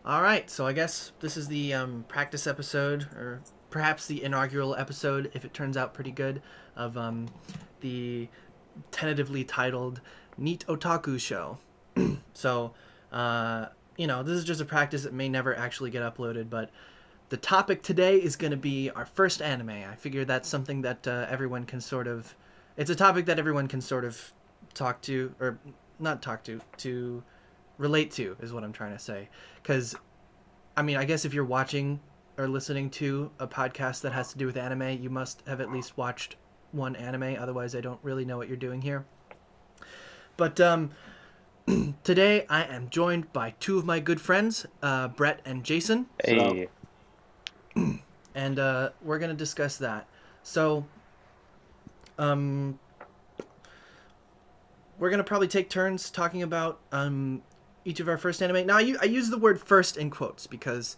All right, so I guess this is the practice episode, or perhaps the inaugural episode, if it turns out pretty good, of the tentatively titled NEATOtaku show. So, uh, this is just a practice that may never actually get uploaded, but the topic today is going to be our first anime. I figure that's something that everyone can sort of. It's a topic that everyone can sort of talk to, or not talk to relate to, is what I'm trying to say. Because, I mean, I guess if you're watching or listening to a podcast that has to do with anime, you must have at least watched one anime. Otherwise, I don't really know what you're doing here. But today I am joined by two of my good friends, Brett and Jason. Hey. And we're going to discuss that. So, we're going to probably take turns talking about each of our first anime. Now, I use the word first in quotes because,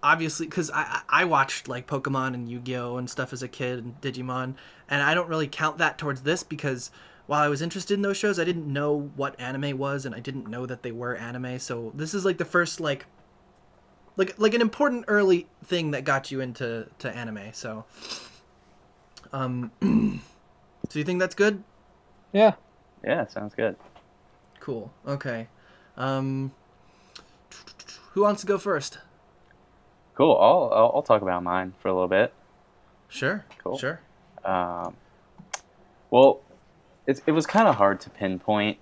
obviously, because I watched like Pokemon and Yu-Gi-Oh! And stuff as a kid and Digimon, and I don't really count that towards this because while I was interested in those shows, I didn't know what anime was, and I didn't know that they were anime. So this is like the first like an important early thing that got you into anime. So, so you think that's good? Yeah, sounds good. Cool. Okay. Who wants to go first? Cool. I'll talk about mine for a little bit. Sure. Cool. Sure. Well, it was kind of hard to pinpoint,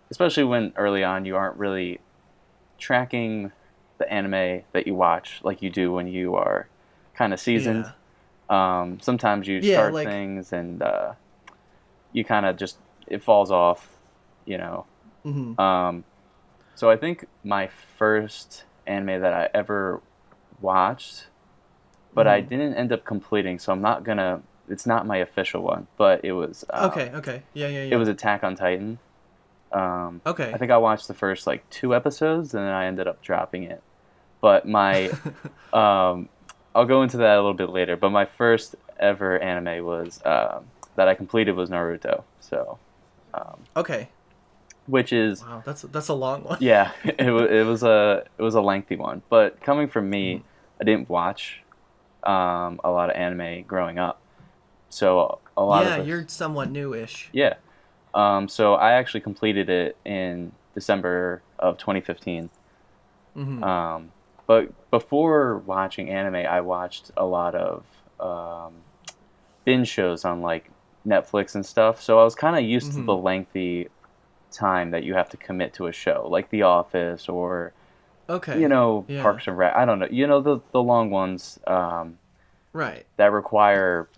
especially when early on you aren't really tracking the anime that you watch like you do when you are kind of seasoned. Yeah. Sometimes you start things and you kind of just, it falls off, Mm-hmm. So I think my first anime that I ever watched, but I didn't end up completing, so it's not my official one, but it was Okay. Yeah. It was Attack on Titan. Okay. I think I watched the first like 2 episodes and then I ended up dropping it. But my I'll go into that a little bit later, but my first ever anime was that I completed was Naruto. So okay. which is, wow, that's a long one. yeah, it was a lengthy one, but coming from me, I didn't watch a lot of anime growing up, so a lot of you're somewhat newish. yeah. So I actually completed it in December of 2015. Mm-hmm. But before watching anime, I watched a lot of binge shows on like Netflix and stuff. So I was kind of used to the lengthy time that you have to commit to a show, like The Office or Okay. Yeah. Parks and Rec. I don't know, the long ones Right. that require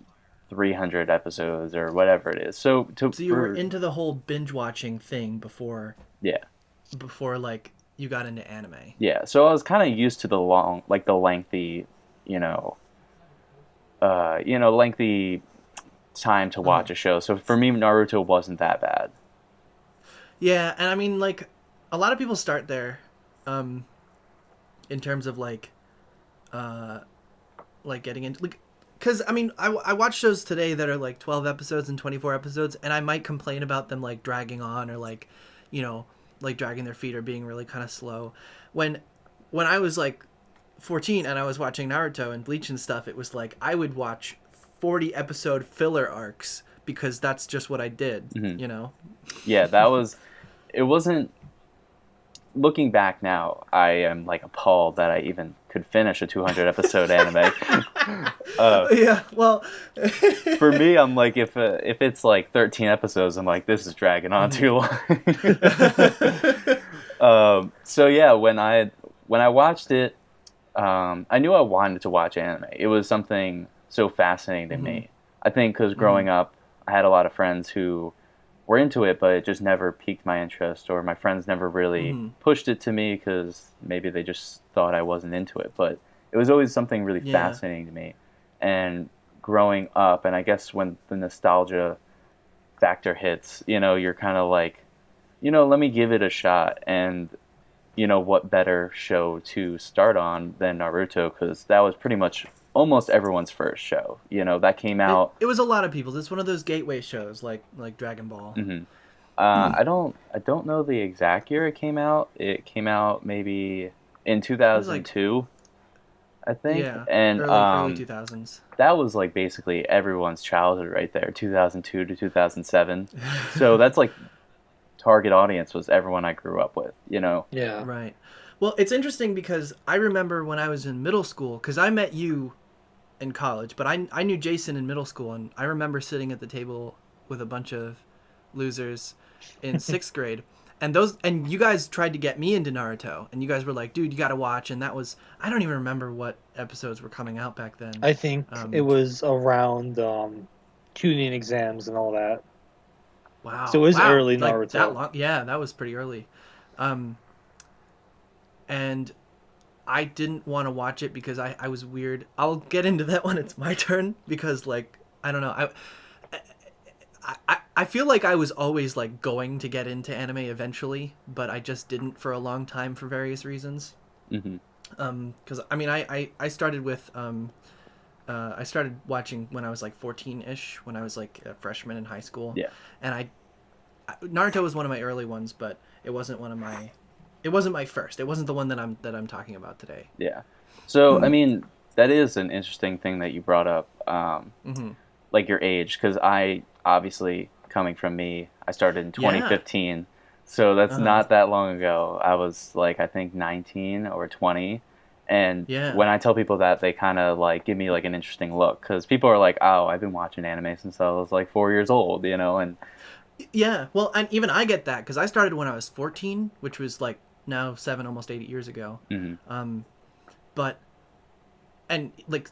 300 episodes or whatever it is. So you were into the whole binge watching thing before yeah. like you got into anime. Yeah, so I was kind of used to the lengthy, lengthy time to watch a show. So for me, Naruto wasn't that bad. Yeah, and I mean, like, a lot of people start there, in terms of like getting into like, because I mean, I watch shows today that are like 12 episodes and 24 episodes, and I might complain about them like dragging on or like, like dragging their feet or being really kind of slow. When I was like 14 and I was watching Naruto and Bleach and stuff, it was like I would watch 40 episode filler arcs because that's just what I did, Yeah, it wasn't, looking back now, I am like appalled that I even could finish a 200 episode anime. Yeah, well, for me, I'm like, if it's like 13 episodes, I'm like, this is dragging on too long. So yeah, when I watched it, I knew I wanted to watch anime. It was something so fascinating to me. I think because growing up, I had a lot of friends who were into it, but it just never piqued my interest, or my friends never really pushed it to me because maybe they just thought I wasn't into it. But it was always something really fascinating to me. And growing up, and I guess when the nostalgia factor hits, you're kind of like, let me give it a shot. And, what better show to start on than Naruto, because that was pretty much almost everyone's first show. That came out. It was a lot of people's. It's one of those gateway shows like Dragon Ball. I don't know the exact year it came out. It came out maybe in It was like 2002, I think. yeah, And early 2000s. that was like basically everyone's childhood right there, 2002 to 2007. So that's like target audience was everyone I grew up with, you know. Yeah. Right. Well, it's interesting because I remember when I was in middle school, because I met you in college, but I knew Jason in middle school, and I remember sitting at the table with a bunch of losers in sixth grade, and you guys tried to get me into Naruto, and you guys were like, "Dude, you got to watch," and that was I don't even remember what episodes were coming out back then. I think it was around tuning exams and all that. So it Wow, was wow, early like that Naruto. long? Yeah, that was pretty early, um, and I didn't want to watch it because I was weird. I'll get into that when it's my turn because like I don't know I feel like I was always like going to get into anime eventually, but I just didn't for a long time for various reasons. Hmm. Because I mean I started with I started watching when I was like 14-ish, when I was like a freshman in high school, Yeah. and Naruto was one of my early ones, but it wasn't my first. It wasn't the one that I'm talking about today. Yeah. So, I mean, that is an interesting thing that you brought up, Mm-hmm. like your age, because I obviously, coming from me, I started in Yeah. 2015. So that's Uh-huh. not that long ago. I was like, I think 19 or 20. And Yeah. when I tell people that, they kind of like give me like an interesting look because people are like, oh, I've been watching anime since I was like 4 years old, you know? And Yeah, well, and even I get that because I started when I was 14, which was like now 7, almost 8 years ago. mhm, But and like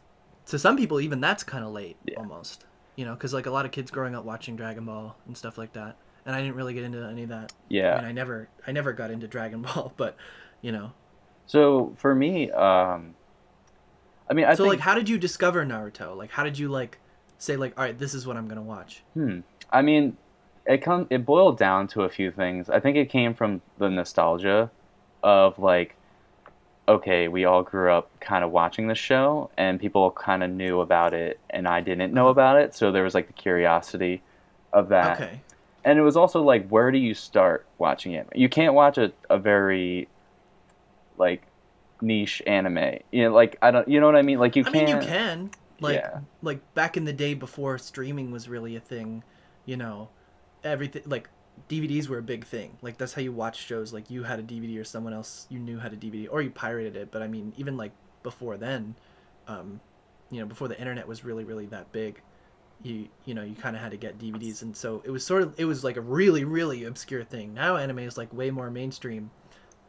to some people, even that's kind of late, yeah, almost. You know, because like a lot of kids growing up watching Dragon Ball and stuff like that, and I didn't really get into any of that. I yeah. mean, I never got into Dragon Ball, but you know. So for me, I mean, I So like, think, how did you discover Naruto? Like, how did you like say like, all right, this is what I'm gonna watch? I mean, it boiled down to a few things. I think it came from the nostalgia of like, okay, we all grew up kind of watching the show, and people kind of knew about it, and I didn't know Uh-huh. about it. So there was like the curiosity of that, Okay. and it was also like, where do you start watching it? You can't watch a very like niche anime. You know, like I don't, you know what I mean? Like you I mean, you can't. can like Yeah. back in the day before streaming was really a thing, you know, everything like DVDs were a big thing. Like that's how you watch shows. Like you had a DVD or someone else you knew had a DVD or you pirated it. But I mean, even like before then, um, you know, before the internet was really that big, you know you kind of had to get DVDs, and so it was like a really obscure thing. Now anime is like way more mainstream,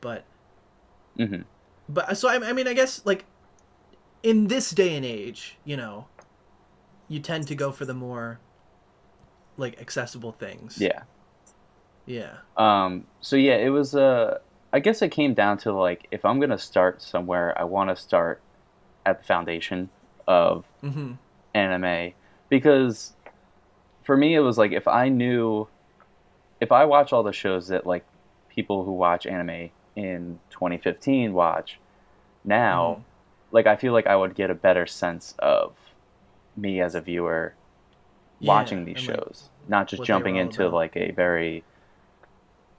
but Hmm. so I mean I guess like in this day and age, you know, you tend to go for the more like accessible things. Yeah. Yeah. So yeah, it was I guess it came down to like if I'm gonna start somewhere, I want to start at the foundation of Mm-hmm. anime because for me it was like if I watch all the shows that like people who watch anime in 2015 watch now, Mm-hmm. like I feel like I would get a better sense of me as a viewer Yeah, watching these and like shows, not just what they were jumping all into about. like a very,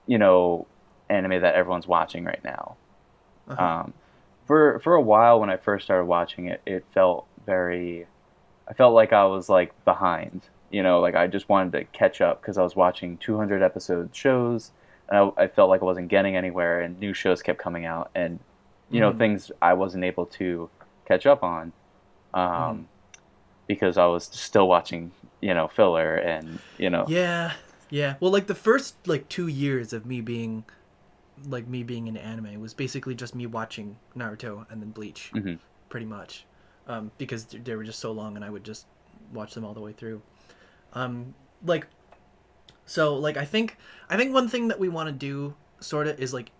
you know, anime that everyone's watching right now. Uh-huh. Um, for a while when I first started watching it, it felt very. I felt like I was like behind. You know, like I just wanted to catch up because I was watching 200 episode shows, and I felt like I wasn't getting anywhere, and new shows kept coming out, and you know Mm-hmm. things I wasn't able to catch up on Mm-hmm. um, because I was still watching, you know, filler and you know. Yeah. Yeah. Well, like the first like 2 years of me being in anime was basically just me watching Naruto and then Bleach, Hmm. pretty much, because they were just so long and I would just watch them all the way through. Um, like so like I think one thing that we want to do sort of is like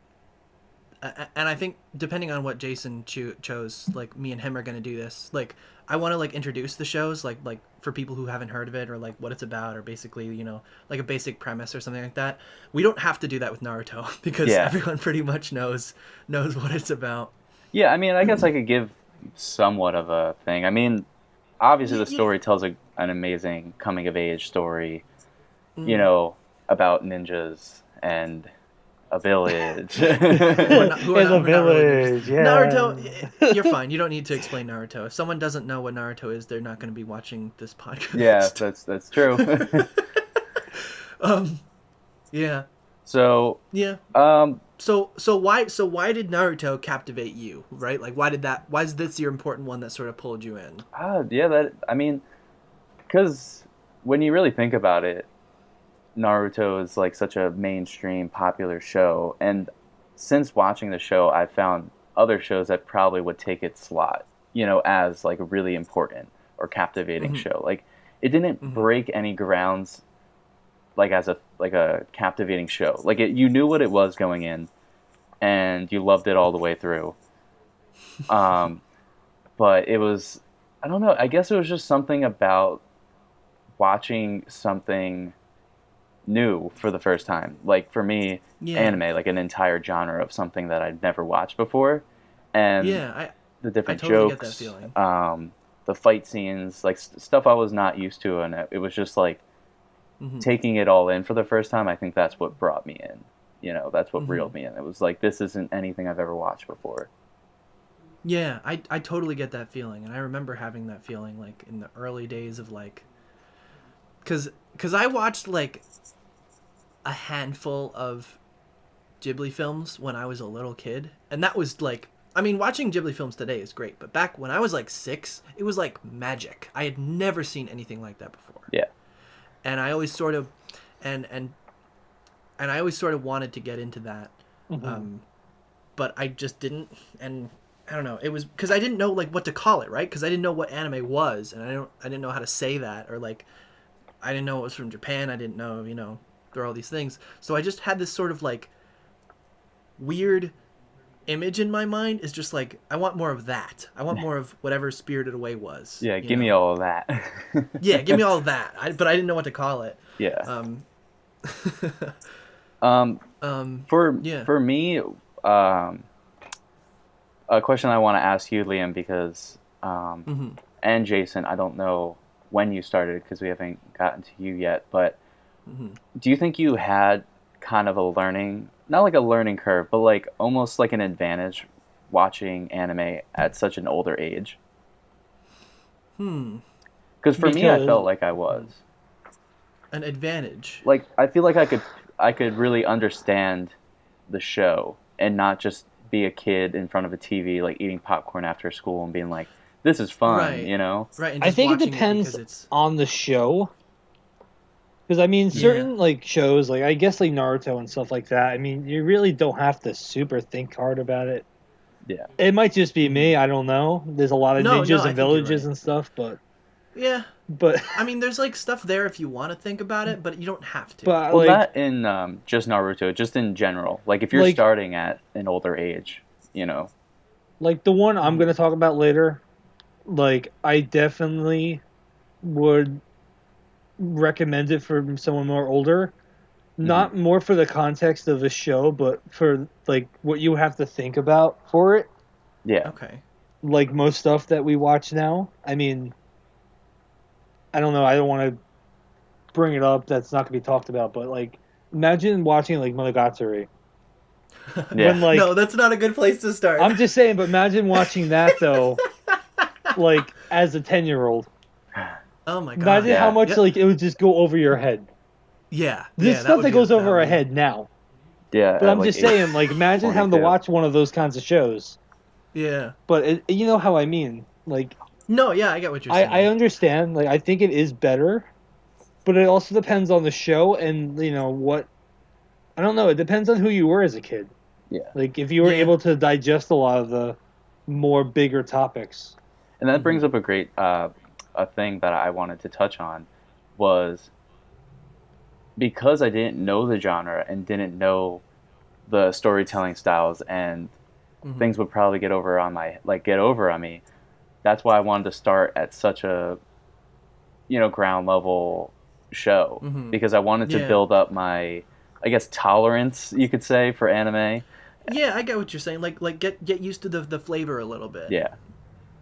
and I think depending on what Jason chose, like me and him are gonna do this. Like I want to like introduce the shows, like for people who haven't heard of it or like what it's about, or basically you know like a basic premise or something like that. We don't have to do that with Naruto because Yeah. everyone pretty much knows what it's about. Yeah, I mean, I guess I could give somewhat of a thing. I mean, obviously Yeah, the yeah. story tells an amazing coming of age story. You Mm, know, about ninjas and a village. Who are In the not really village, ninjas. Naruto, yeah. you're fine. You don't need to explain Naruto. If someone doesn't know what Naruto is, they're not going to be watching this Yeah, podcast. that's true. Yeah, So, yeah. um, So why did Naruto captivate you? Right? Like why is this your important one that sort of pulled you in? yeah, that I mean, because when you really think about it, Naruto is like such a mainstream popular show, and since watching the show, I've found other shows that probably would take its slot, as like a really important or captivating Mm-hmm. show. Like it didn't Mm-hmm. break any grounds like as a captivating show. Like you knew what it was going in, and you loved it all the way through. Um, but it was, I don't know. I guess it was just something about watching something new for the first time. Like for me, Yeah. anime, like an entire genre of something that I'd never watched before, and Yeah, the I different totally get that jokes, feeling. the fight scenes, like stuff I was not used to, and it was just like Mm-hmm. taking it all in for the first time. I think that's what brought me in. That's what Mm-hmm. reeled me in. It was like this isn't anything I've ever watched before. Yeah, I totally get that feeling, and I remember having that feeling like in the early days of like, cause I watched like a handful of Ghibli films when I was a little kid, and that was like, I mean, watching Ghibli films today is great, but back when I was like 6, it was like magic. I had never seen anything like that before, Yeah. and I always sort of, and I always sort of wanted to get into that, Mhm. but I just didn't, and I don't know. It was because I didn't know like what to call it, right? Because I didn't know what anime was, and I didn't know how to say that, or like I didn't know it was from Japan. I didn't know, there are all these things. So I just had this sort of like weird image in my mind. Is just like I want more of that. I want more of whatever Spirited Away was. Yeah, give me all of that. Yeah, give me all of that. But I didn't know what to call it. Yeah. Um, yeah. For me, a question I want to ask you, Liam, because Mm-hmm. and Jason, I don't know when you started because we haven't gotten to you yet, but Mm-hmm. do you think you had kind of a not like a learning curve, but like almost like an advantage watching anime at such an older age? Because for me, I Because felt like I was. An advantage. Like I feel like I could really understand the show and not just be a kid in front of a TV like eating popcorn after school and being like, this is fun, Right. Right. And I just think it watching depends because it's on the show. Because I mean, certain like shows, like I guess like Naruto and stuff like that. I mean, you really don't have to super think hard about it. Yeah. It might just be me. I don't know. There's a lot of No, ninjas I and think you're villages right. and stuff, but yeah. but I mean, there's like stuff there if you want to think about it, but you don't have to. but Well, like not in just Naruto, just in general. Like if you're Like- starting at an older age, like the one I'm gonna talk about later, like I definitely would recommend it for someone more older. Not more for the context of the show, but for like what you have to think about for it. yeah. Okay. Like most stuff that we watch now. I mean, I don't know. I don't want to bring it up. That's not going to be talked about. But like, imagine watching like Monogatari. Yeah. When like, No, that's not a good place to start. I'm just saying. But imagine watching that though, like as a 10-year-old. Oh my god. Imagine Yeah. how much Yep. like it would just go over your head. Yeah. There's yeah, stuff would that be- goes over would our be- head now. Yeah. But I'm like just saying, like, imagine having to 22. watch one of those kinds of shows. Yeah. But you know how I mean. Like, No, yeah, I get what you're saying. I understand. Like, I think it is better, but it also depends on the show and what. I don't know. It depends on who you were as a kid. Yeah. Like, if you were Yeah. able to digest a lot of the more bigger topics. And that brings up a great a thing that I wanted to touch on was because I didn't know the genre and didn't know the storytelling styles and things would probably get over on me. That's why I wanted to start at such a ground level show because I wanted to Yeah. build up my I guess tolerance you could say for anime. Yeah, I get what you're saying. Like get used to the flavor a little bit. Yeah.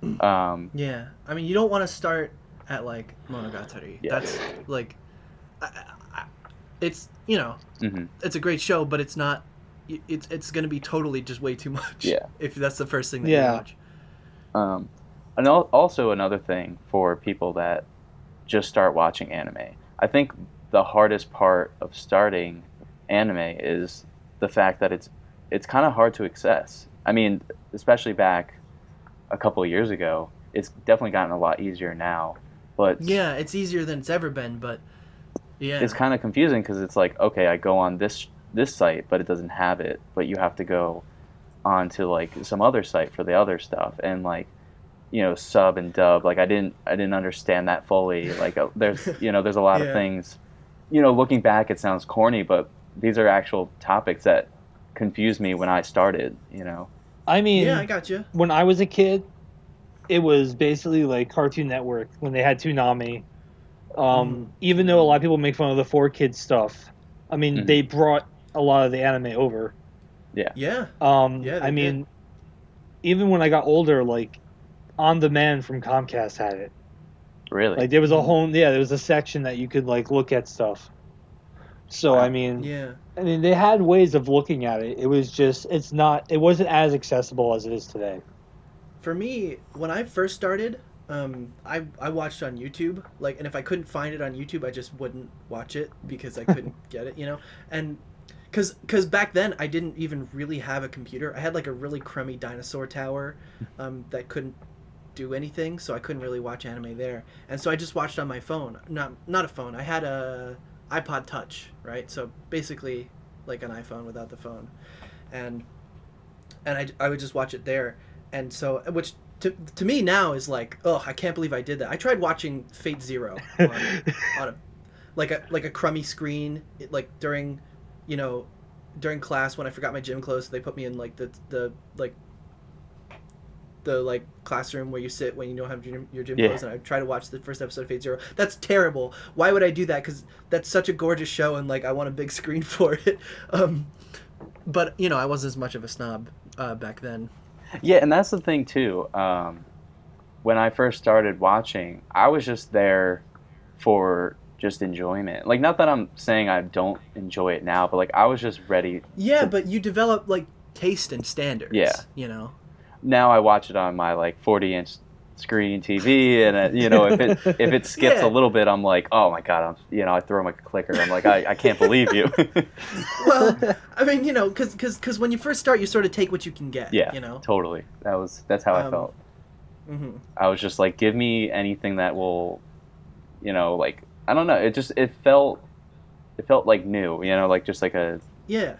Yeah. I mean, you don't want to start at like Monogatari. Yeah. That's like it's Hmm. it's a great show, but it's not. It's going to be totally just way too much. Yeah. If that's the first thing that you Yeah. watch. And also another thing for people that just start watching anime. I think the hardest part of starting anime is the fact that it's kind of hard to access. I mean, especially back a couple of years ago, it's definitely gotten a lot easier now. But Yeah, it's easier than it's ever been, but yeah, it's kind of confusing because it's like, okay, I go on this site, but it doesn't have it. But you have to go on to like some other site for the other stuff, and like sub and dub. Like I didn't understand that fully. Like there's a lot of Yeah. things. Looking back, it sounds corny, but these are actual topics that confused me when I started. I mean, yeah, I got you. when I was a kid, it was basically like Cartoon Network when they had Toonami. Even though a lot of people make fun of the 4Kids stuff, I mean, they brought a lot of the anime over. Yeah. Yeah, Yeah, I they mean, did. even when I got older, like On Demand from Comcast had it. Really. Like there was a whole there was a section that you could like look at stuff. So Wow. I mean, Yeah. they had ways of looking at it. It was just it wasn't as accessible as it is today. For me, when I first started, I watched on YouTube, like, and if I couldn't find it on YouTube, I just wouldn't watch it because I couldn't get it, and because back then I didn't even really have a computer. I had like a really crummy dinosaur tower, that couldn't do anything, so I couldn't really watch anime there, and so I just watched on my phone. Not a phone. I had a iPod Touch, right? So basically, like an iPhone without the phone, and I would just watch it there. And so, which to me now is like, oh, I can't believe I did that. I tried watching Fate Zero on a like a crummy screen, like during class when I forgot my gym clothes. So they put me in like the classroom where you sit when you don't have your gym clothes, and I try to watch the first episode of Fate Zero. That's terrible. Why would I do that? Because that's such a gorgeous show, and like I want a big screen for it. But I wasn't as much of a snob back then. Yeah, and that's the thing too. When I first started watching, I was just there for just enjoyment. Like, not that I'm saying I don't enjoy it now, but like I was just ready. Yeah, but you develop like taste and standards. Yeah. Now I watch it on my like 40-inch screen TV, and if it skips Yeah. a little bit, I'm like, oh my god, I throw my clicker. I'm like, I can't believe you. Well, I mean, because when you first start, you sort of take what you can get. Yeah, totally. That's how I felt. Mm-hmm. I was just like, give me anything that will, like, I don't know. It felt like new, like just like a Yeah.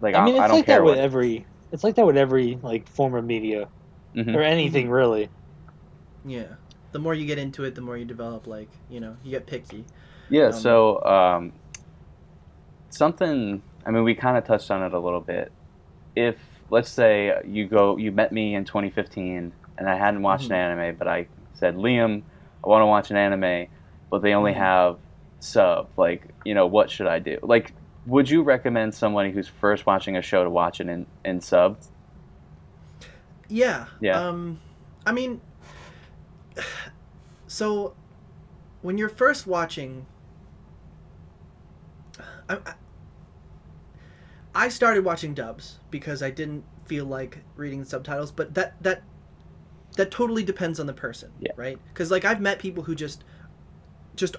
like I mean, I it's don't like care that with what. it's like that with every like form of media Mhm. or anything really. Yeah. The more you get into it, the more you develop. Like you get picky. Yeah. So something. I mean, we kind of touched on it a little bit. If let's say you met me in 2015, and I hadn't watched an anime, but I said, Liam, I want to watch an anime, but they only have sub. Like, what should I do? Like, would you recommend somebody who's first watching a show to watch it in sub? Yeah. Yeah. I mean, so when you're first watching, I started watching dubs because I didn't feel like reading the subtitles, but that totally depends on the person, Yeah. right? Because like I've met people who just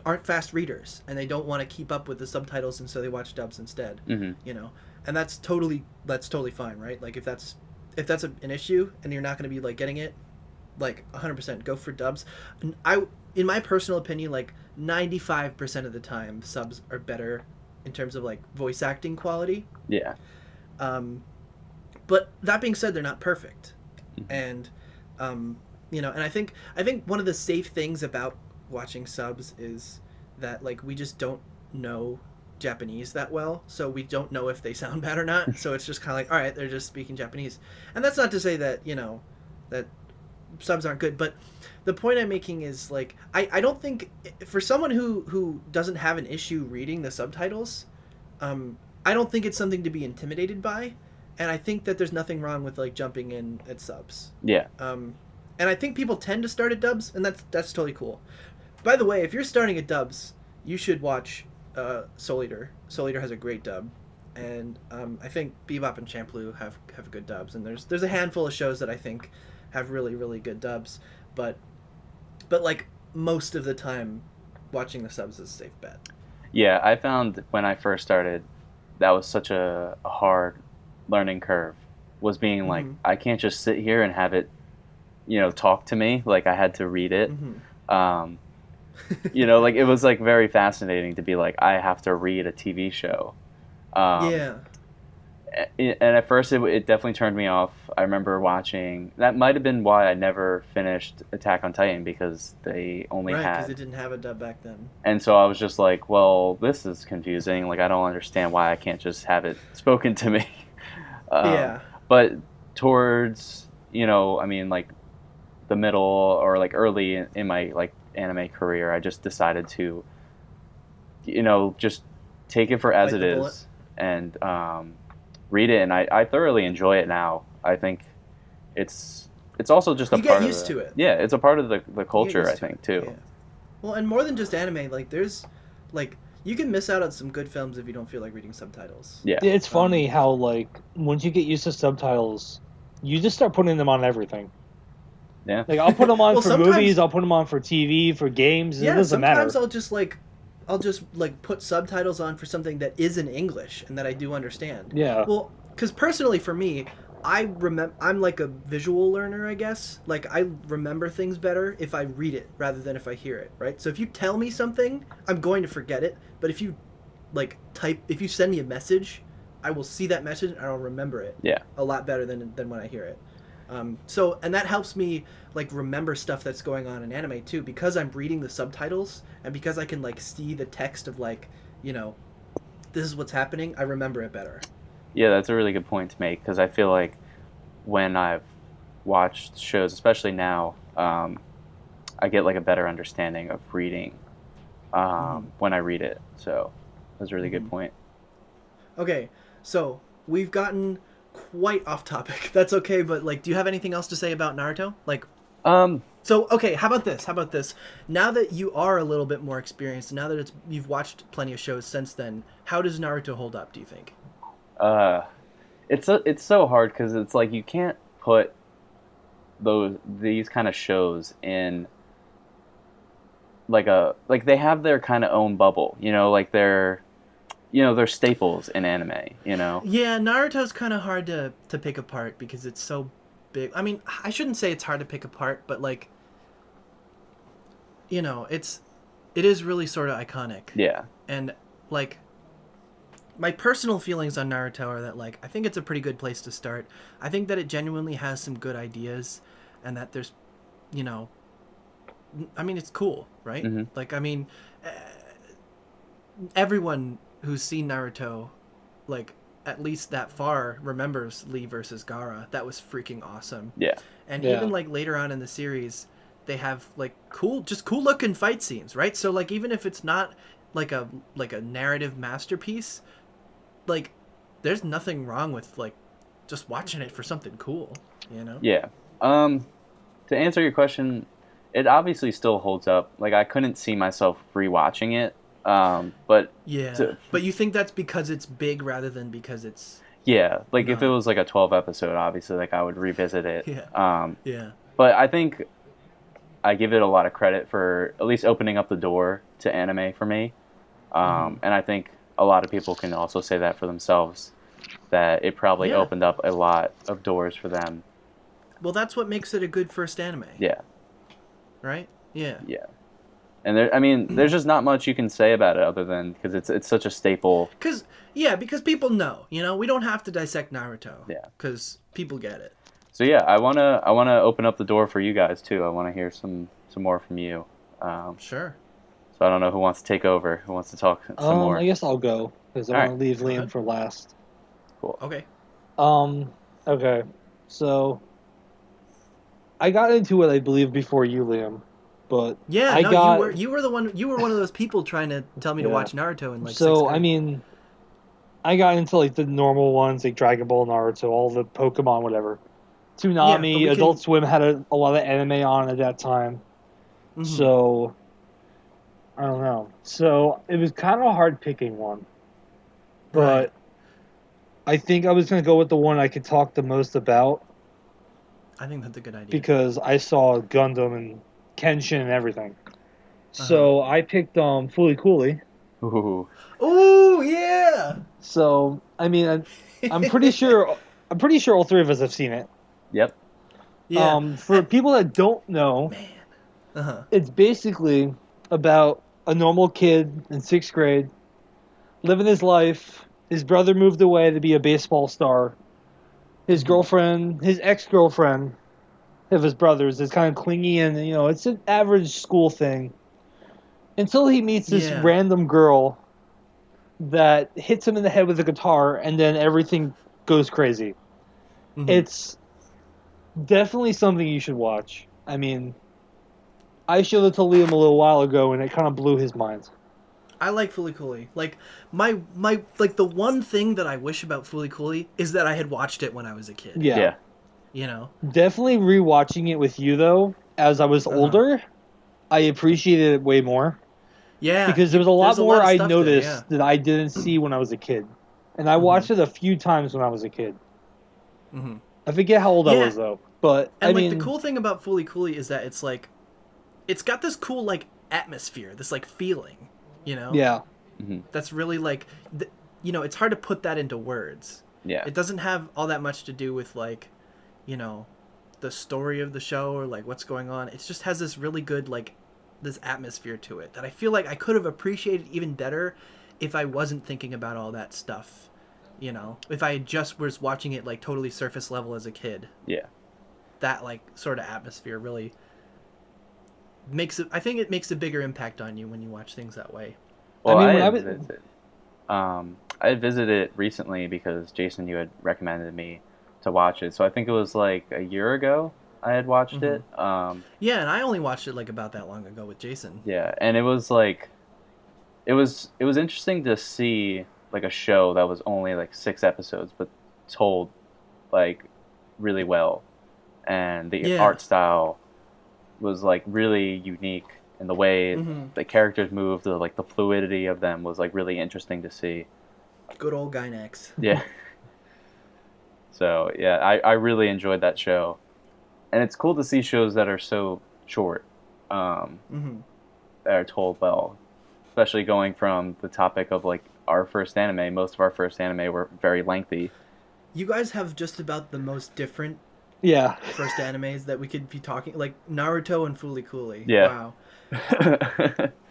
aren't fast readers and they don't want to keep up with the subtitles, and so they watch dubs instead. Mm-hmm. And that's totally fine, right? Like if that's an issue and you're not going to be like getting it, like 100% go for dubs. And in my personal opinion, like 95% of the time subs are better in terms of like voice acting quality. Yeah. But that being said, they're not perfect. Mm-hmm. And and I think one of the safe things about watching subs is that like we just don't know Japanese that well, so we don't know if they sound bad or not. So it's just kind of like, all right, they're just speaking Japanese. And that's not to say that that subs aren't good, but the point I'm making is like I don't think for someone who doesn't have an issue reading the subtitles, I don't think it's something to be intimidated by, and I think that there's nothing wrong with like jumping in at subs. Yeah. And I think people tend to start at dubs, and that's totally cool. By the way, if you're starting at dubs, you should watch Soul Eater. Soul Eater has a great dub, and I think Bebop and Champloo have good dubs. And there's a handful of shows that I think have really really good dubs, but like most of the time, watching the subs is a safe bet. Yeah, I found when I first started, that was such a hard learning curve. Was being like, I can't just sit here and have it, talk to me. Like I had to read it. Um, like it was like very fascinating to be like, I have to read a TV show. Yeah. And at first it definitely turned me off. I remember watching, that might have been why I never finished Attack on Titan, because they only Right, had, because it didn't have a dub back then. and so I was just like, well, this is confusing. Like I don't understand why I can't just have it spoken to me. Yeah. But towards, I mean, like the middle or like early in my like anime career, I just decided to, just take it for as Bite it the bullet. is and read it, and I thoroughly enjoy it now. I think it's also just a You part get of used to it. Yeah, it's a part of the You get culture, used I to think, it, too. yeah. Well, and more than just anime, like there's like you can miss out on some good films if you don't feel like reading subtitles. Yeah. It's funny how like once you get used to subtitles, you just start putting them on everything. Yeah. Like I'll put them on Well, for sometimes- movies, I'll put them on for TV, for games. It Yeah, doesn't matter. sometimes I'll just like put subtitles on for something that is in English and that I do understand. Yeah. Well, because personally for me, I'm like a visual learner, I guess. Like I remember things better if I read it rather than if I hear it, right? So if you tell me something, I'm going to forget it. But if you if you send me a message, I will see that message and I'll remember it. Yeah. A lot better than when I hear it. So and that helps me like remember stuff that's going on in anime too, because I'm reading the subtitles and because I can like see the text of like, this is what's happening. I remember it better. Yeah, that's a really good point to make, because I feel like when I've watched shows, especially now, I get like a better understanding of reading when I read it. So that's a really good point. Okay, so we've gotten quite off topic. That's okay, but like, do you have anything else to say about Naruto? Like, so okay, how about this? Now that you are a little bit more experienced, now that you've watched plenty of shows since then, how does Naruto hold up, do you think? It's so hard, because it's like you can't put these kind of shows in like they have their kind of own bubble, like they're staples in anime, Yeah, Naruto's kind of hard to pick apart because it's so big. I mean, I shouldn't say it's hard to pick apart, but like, it is really sort of iconic. Yeah. And like, my personal feelings on Naruto are that like I think it's a pretty good place to start. I think that it genuinely has some good ideas, and that there's, I mean, it's cool, right? Mm-hmm. Like, I mean, everyone who's seen Naruto, like at least that far, remembers Lee versus Gaara. That was freaking awesome. Yeah. And Yeah. even like later on in the series, they have like cool looking fight scenes, right? So like even if it's not like a narrative masterpiece, like there's nothing wrong with like just watching it for something cool, Yeah. To answer your question, it obviously still holds up. Like I couldn't see myself rewatching it. But Yeah. But you think that's because it's big rather than because it's yeah, like if it No. was like a 12 episode, obviously like I would revisit it. Yeah. Yeah. But I think I give it a lot of credit for at least opening up the door to anime for me. And I think a lot of people can also say that for themselves, that it probably Yeah. opened up a lot of doors for them. Well, that's what makes it a good first anime, Yeah. right? Yeah. Yeah. And there's just not much you can say about it other than because it's such a staple. Because people know, we don't have to dissect Naruto. Yeah. Because people get it. So yeah, I wanna open up the door for you guys too. I want to hear some more from you. Sure. So I don't know who wants to take over, who wants to talk some more. I guess I'll go because I All want right. to leave Go Liam ahead. for last. Cool. Okay. Okay. So I got into it, I believe, before you, Liam. But Yeah, I no, got you were one of those people trying to tell me to Yeah. watch Naruto in like so sixth I grade. mean, I got into like the normal ones, like Dragon Ball, Naruto, all the Pokemon, whatever. but Toonami, we Adult can- Swim had a lot of anime on at that time. Mhm. So I don't know. So it was kind of hard picking one, Right. but I think I was gonna go with the one I could talk the most about I think that's a good idea. because I saw Gundam and Kenshin and everything. Uh-huh. So I picked Fooly Cooly. Ooh. Oh, yeah. So I mean, I'm pretty sure all three of us have seen it. Yep. Yeah. For people that don't know, Man. Uh-huh. it's basically about a normal kid in sixth grade living his life. His brother moved away to be a baseball star. His girlfriend, his ex girlfriend of his brother's, is kind of clingy, and it's an average school thing. Until he meets this Yeah. random girl that hits him in the head with a guitar, and then everything goes crazy. It's definitely something you should watch. I mean, I showed it to Liam a little while ago, and it kind of blew his mind. I like Fooly Cooly. Like my like the one thing that I wish about Fooly Cooly is that I had watched it when I was a kid. Yeah. Yeah. You know. Definitely rewatching it with you, though, as I was older, I appreciated it way more. Yeah. Because there was a lot there's more of I stuff there, noticed that I didn't see when I was a kid. And I watched it a few times when I was a kid. Mm-hmm. I forget how old I Yeah. was, though. But, And I like mean, the cool thing about Fooly Cooly is that it's like, it's got this cool like atmosphere, this like feeling, you know. yeah. That's really like, it's hard to put that into words. Yeah. It doesn't have all that much to do with like, you know, the story of the show or like what's going on. It just has this really good like this atmosphere to it that I feel like I could have appreciated even better if I wasn't thinking about all that stuff. You know, if I just was watching it like totally surface level as a kid. Yeah. That like sort of atmosphere really makes it. I think it makes a bigger impact on you when you watch things that way. Well, I mean, I when I had was- visited. I had visited recently because Jason, you had recommended me to watch it. So I think it was like a year ago I had watched it. Yeah, and I only watched it like about that long ago with Jason. Yeah, and it was like, it was interesting to see like a show that was only like 6 episodes, but told like really well, and the Yeah. art style was like really unique, and the way the characters moved, the fluidity of them was like really interesting to see. Good old Gynax. Yeah. So yeah, I really enjoyed that show, and it's cool to see shows that are so short, that are told well, especially going from the topic of like our first anime. Most of our first anime were very lengthy. You guys have just about the most different Yeah. first animes that we could be talking, like Naruto and Fooly Cooly. Yeah. Wow.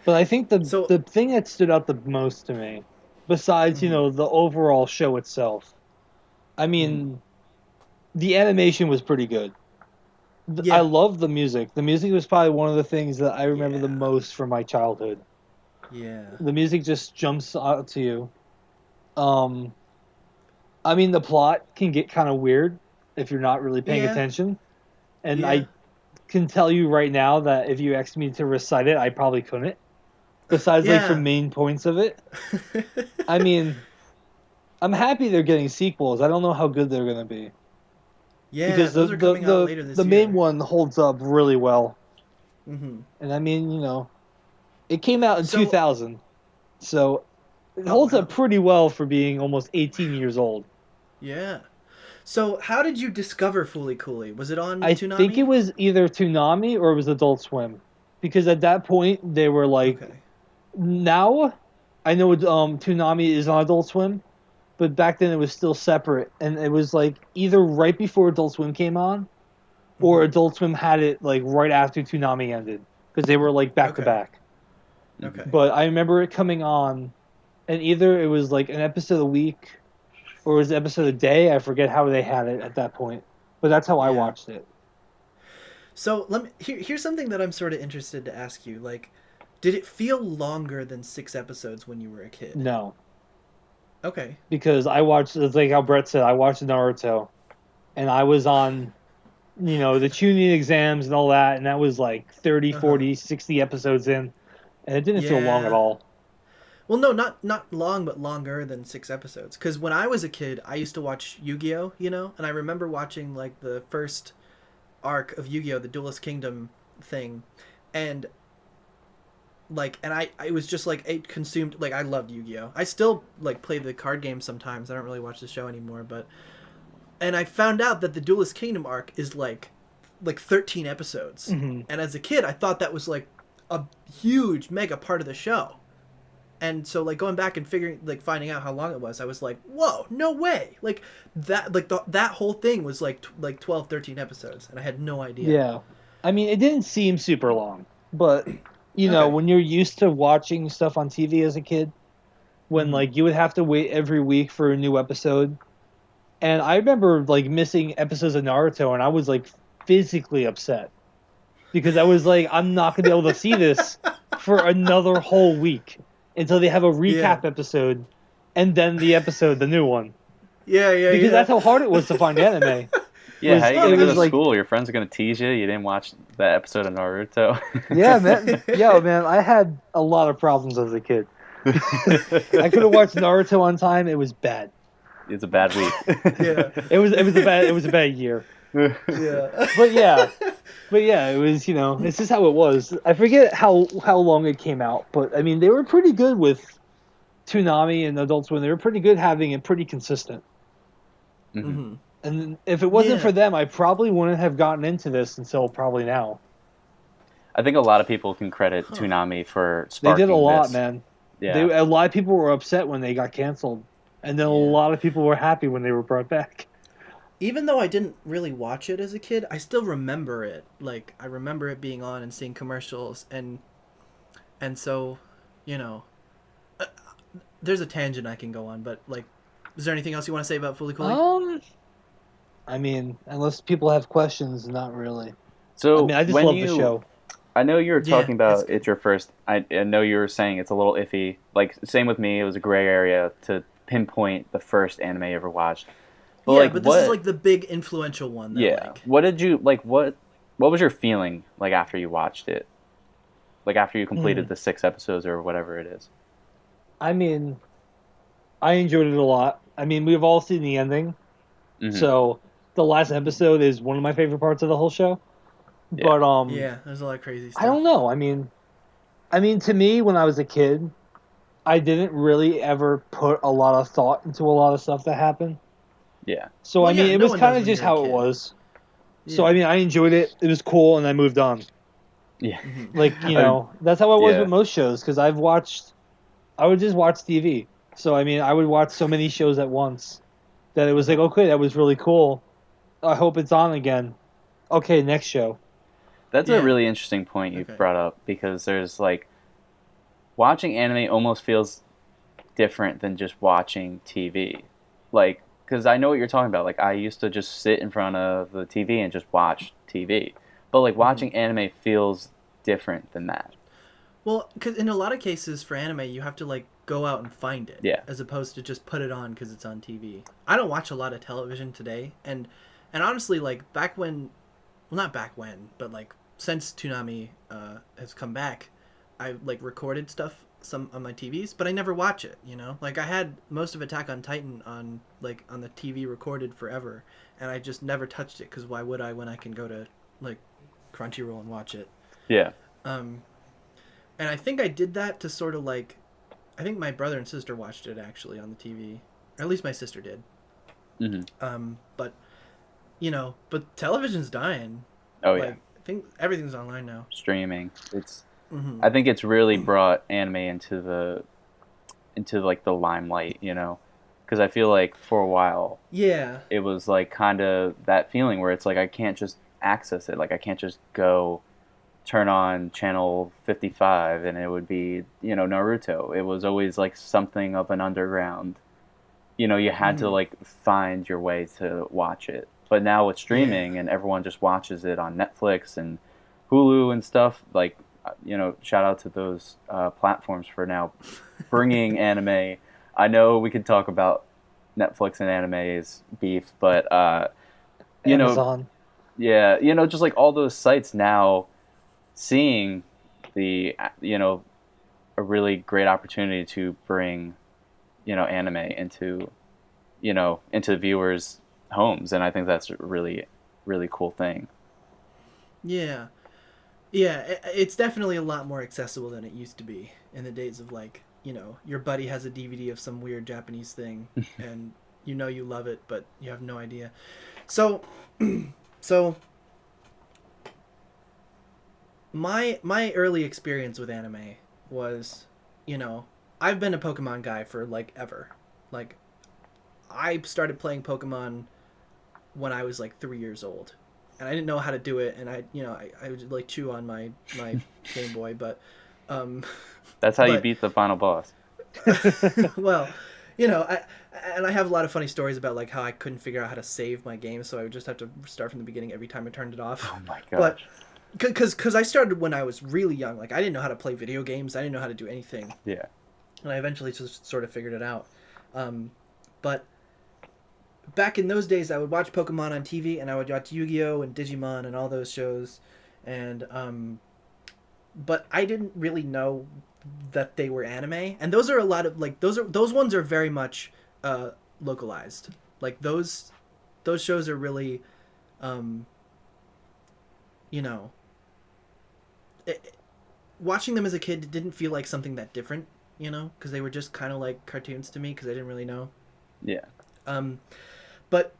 But I think the So- the thing that stood out the most to me, besides the overall show itself, I mean, the animation was pretty good. Yeah. I love the music. The music was probably one of the things that I remember the Yeah. most from my childhood. Yeah. The music just jumps out to you. I mean, the plot can get kind of weird if you're not really paying Yeah. attention, and Yeah. I can tell you right now that if you asked me to recite it, I probably couldn't. Besides, like, Yeah. for main points of it. I mean, I'm happy they're getting sequels. I don't know how good they're going to be. Yeah, Because those are coming out later this the year. main one holds up really well. Mm-hmm. And I mean, it came out in So- 2000. So it Oh, holds wow. up pretty well for being almost 18 years old. Yeah. So, how did you discover Fooly Cooly? Was it on I Toonami? think it was either Toonami or it was Adult Swim. Because at that point, they were like, Okay. now I know Toonami is on Adult Swim, but back then it was still separate. And it was like either right before Adult Swim came on or Adult Swim had it like right after Toonami ended. Because they were like back to Okay. back. Okay. But I remember it coming on, and either it was like an episode a week or it was an episode a day. I forget how they had it at that point. But that's how I Yeah. watched it. So here's something that I'm sort of interested to ask you. Like, did it feel longer than 6 episodes when you were a kid? No. Okay. Because I watched, it's like how Brett said, I watched Naruto. And I was on, the tuning exams and all that. And that was like 30, 40, 60 episodes in. And it didn't feel long Yeah. at all. Well, no, not long, but longer than 6 episodes. Because when I was a kid, I used to watch Yu-Gi-Oh, and I remember watching, like, the first arc of Yu-Gi-Oh, the Duelist Kingdom thing. And like, and I was just like it consumed. Like I loved Yu-Gi-Oh. I still like play the card game sometimes. I don't really watch the show anymore, but and I found out that the Duelist Kingdom arc is like 13 episodes. Mm-hmm. And as a kid, I thought that was like a huge mega part of the show. And so like going back and finding out how long it was, I was like, whoa, no way. Like that whole thing was like 12, 13 episodes, and I had no idea. Yeah. I mean, it didn't seem super long, but you know, Okay. when you're used to watching stuff on TV as a kid, when like you would have to wait every week for a new episode. And I remember like missing episodes of Naruto, and I was like physically upset because I was like, I'm not gonna be able to see this for another whole week until they have a recap episode, and then the new one. Yeah, Because that's how hard it was to find anime. Yeah, how you gonna go to like, school? Your friends are gonna tease you. You didn't watch that episode of Naruto. Yeah, man. Yo, man, I had a lot of problems as a kid. I could have watched Naruto on time. It was bad. It's a bad week. Yeah. It was a bad year. Yeah. But yeah, it was, you know, this is how it was. I forget how long it came out, but I mean, they were pretty good with Toonami and Adult Swim. They were pretty good having it pretty consistent. Mm-hmm. And if it wasn't for them, I probably wouldn't have gotten into this until probably now. I think a lot of people can credit Toonami for sparking They did a lot, this. man. Yeah. A lot of people were upset when they got canceled, and then a lot of people were happy when they were brought back. Even though I didn't really watch it as a kid, I still remember it. Like I remember it being on and seeing commercials, and so, you know, there's a tangent I can go on, but like, is there anything else you want to say about Fooly Cooly? I mean, unless people have questions, not really. So I mean, I just love the show. I know you were talking about it's it's your first. I know you were saying it's a little iffy. Like same with me, it was a gray area to pinpoint the first anime I ever watched. But yeah, like, but this is like the big influential one. That, yeah. Like, What did you like? What was your feeling like after you watched it? Like after you completed the 6 episodes or whatever it is. I mean, I enjoyed it a lot. I mean, we've all seen the ending, so the last episode is one of my favorite parts of the whole show. Yeah. But yeah, there's a lot of crazy stuff. I don't know. I mean, to me, when I was a kid, I didn't really ever put a lot of thought into a lot of stuff that happened. Yeah. So Well, I mean, yeah, it no was one kind does of when just you're a how it kid. was. Yeah. So I mean, I enjoyed it. It was cool, and I moved on. Yeah. Like, you know, that's how I was Yeah. with most shows, because I would just watch TV. So I mean, I would watch so many shows at once that it was like, okay, that was really cool. I hope it's on again. Okay, next show. That's Yeah. a really interesting point you Okay. brought up, because there's like watching anime almost feels different than just watching TV. Like, because I know what you're talking about. Like, I used to just sit in front of the TV and just watch TV. But like watching anime feels different than that. Well, because in a lot of cases for anime, you have to like go out and find it, Yeah. as opposed to just put it on because it's on TV. I don't watch a lot of television today, and honestly, like back when, well, not back when, but like since Toonami has come back, I like recorded stuff some on my TVs, but I never watch it. You know, like I had most of Attack on Titan on the TV recorded forever, and I just never touched it because why would I when I can go to like Crunchyroll and watch it. Yeah. And I think I did that to sort of like, I think my brother and sister watched it actually on the TV, or at least my sister did. But you know, but television's dying. Oh Like, yeah. I think everything's online now. Streaming. I think it's really brought anime into like the limelight, you know, because I feel like for a while Yeah. it was like kind of that feeling where it's like I can't just access it, like I can't just go turn on channel 55 and it would be, you know, Naruto. It was always like something of an underground, you know, you had to like find your way to watch it. But now with streaming and everyone just watches it on Netflix and Hulu and stuff, like, you know, shout out to those platforms for now bringing anime. I know we could talk about Netflix and anime's beef, but you know, Amazon. yeah, you know, just like all those sites now seeing the, you know, a really great opportunity to bring, you know, anime into, you know, into viewers' homes, and I think that's a really, really cool thing. Yeah. Yeah, it's definitely a lot more accessible than it used to be in the days of like, your buddy has a DVD of some weird Japanese thing and you love it, but you have no idea. So, so my early experience with anime was, I've been a Pokemon guy for like ever. Like I started playing Pokemon when I was like 3 years old, and I didn't know how to do it, and I would like chew on my Game Boy, but um, That's how you but beat the final boss. well, I have a lot of funny stories about like how I couldn't figure out how to save my game, so I would just have to start from the beginning every time I turned it off. Oh my But gosh. because I started when I was really young, like I didn't know how to play video games, I didn't know how to do anything, Yeah. and I eventually just sort of figured it out. But back in those days, I would watch Pokemon on TV, and I would watch Yu-Gi-Oh and Digimon and all those shows, and but I didn't really know that they were anime, and those are a lot of like those ones are very much localized. Like those shows are really, um, you know, watching them as a kid didn't feel like something that different, because they were just kind of like cartoons to me because I didn't really know. Yeah. But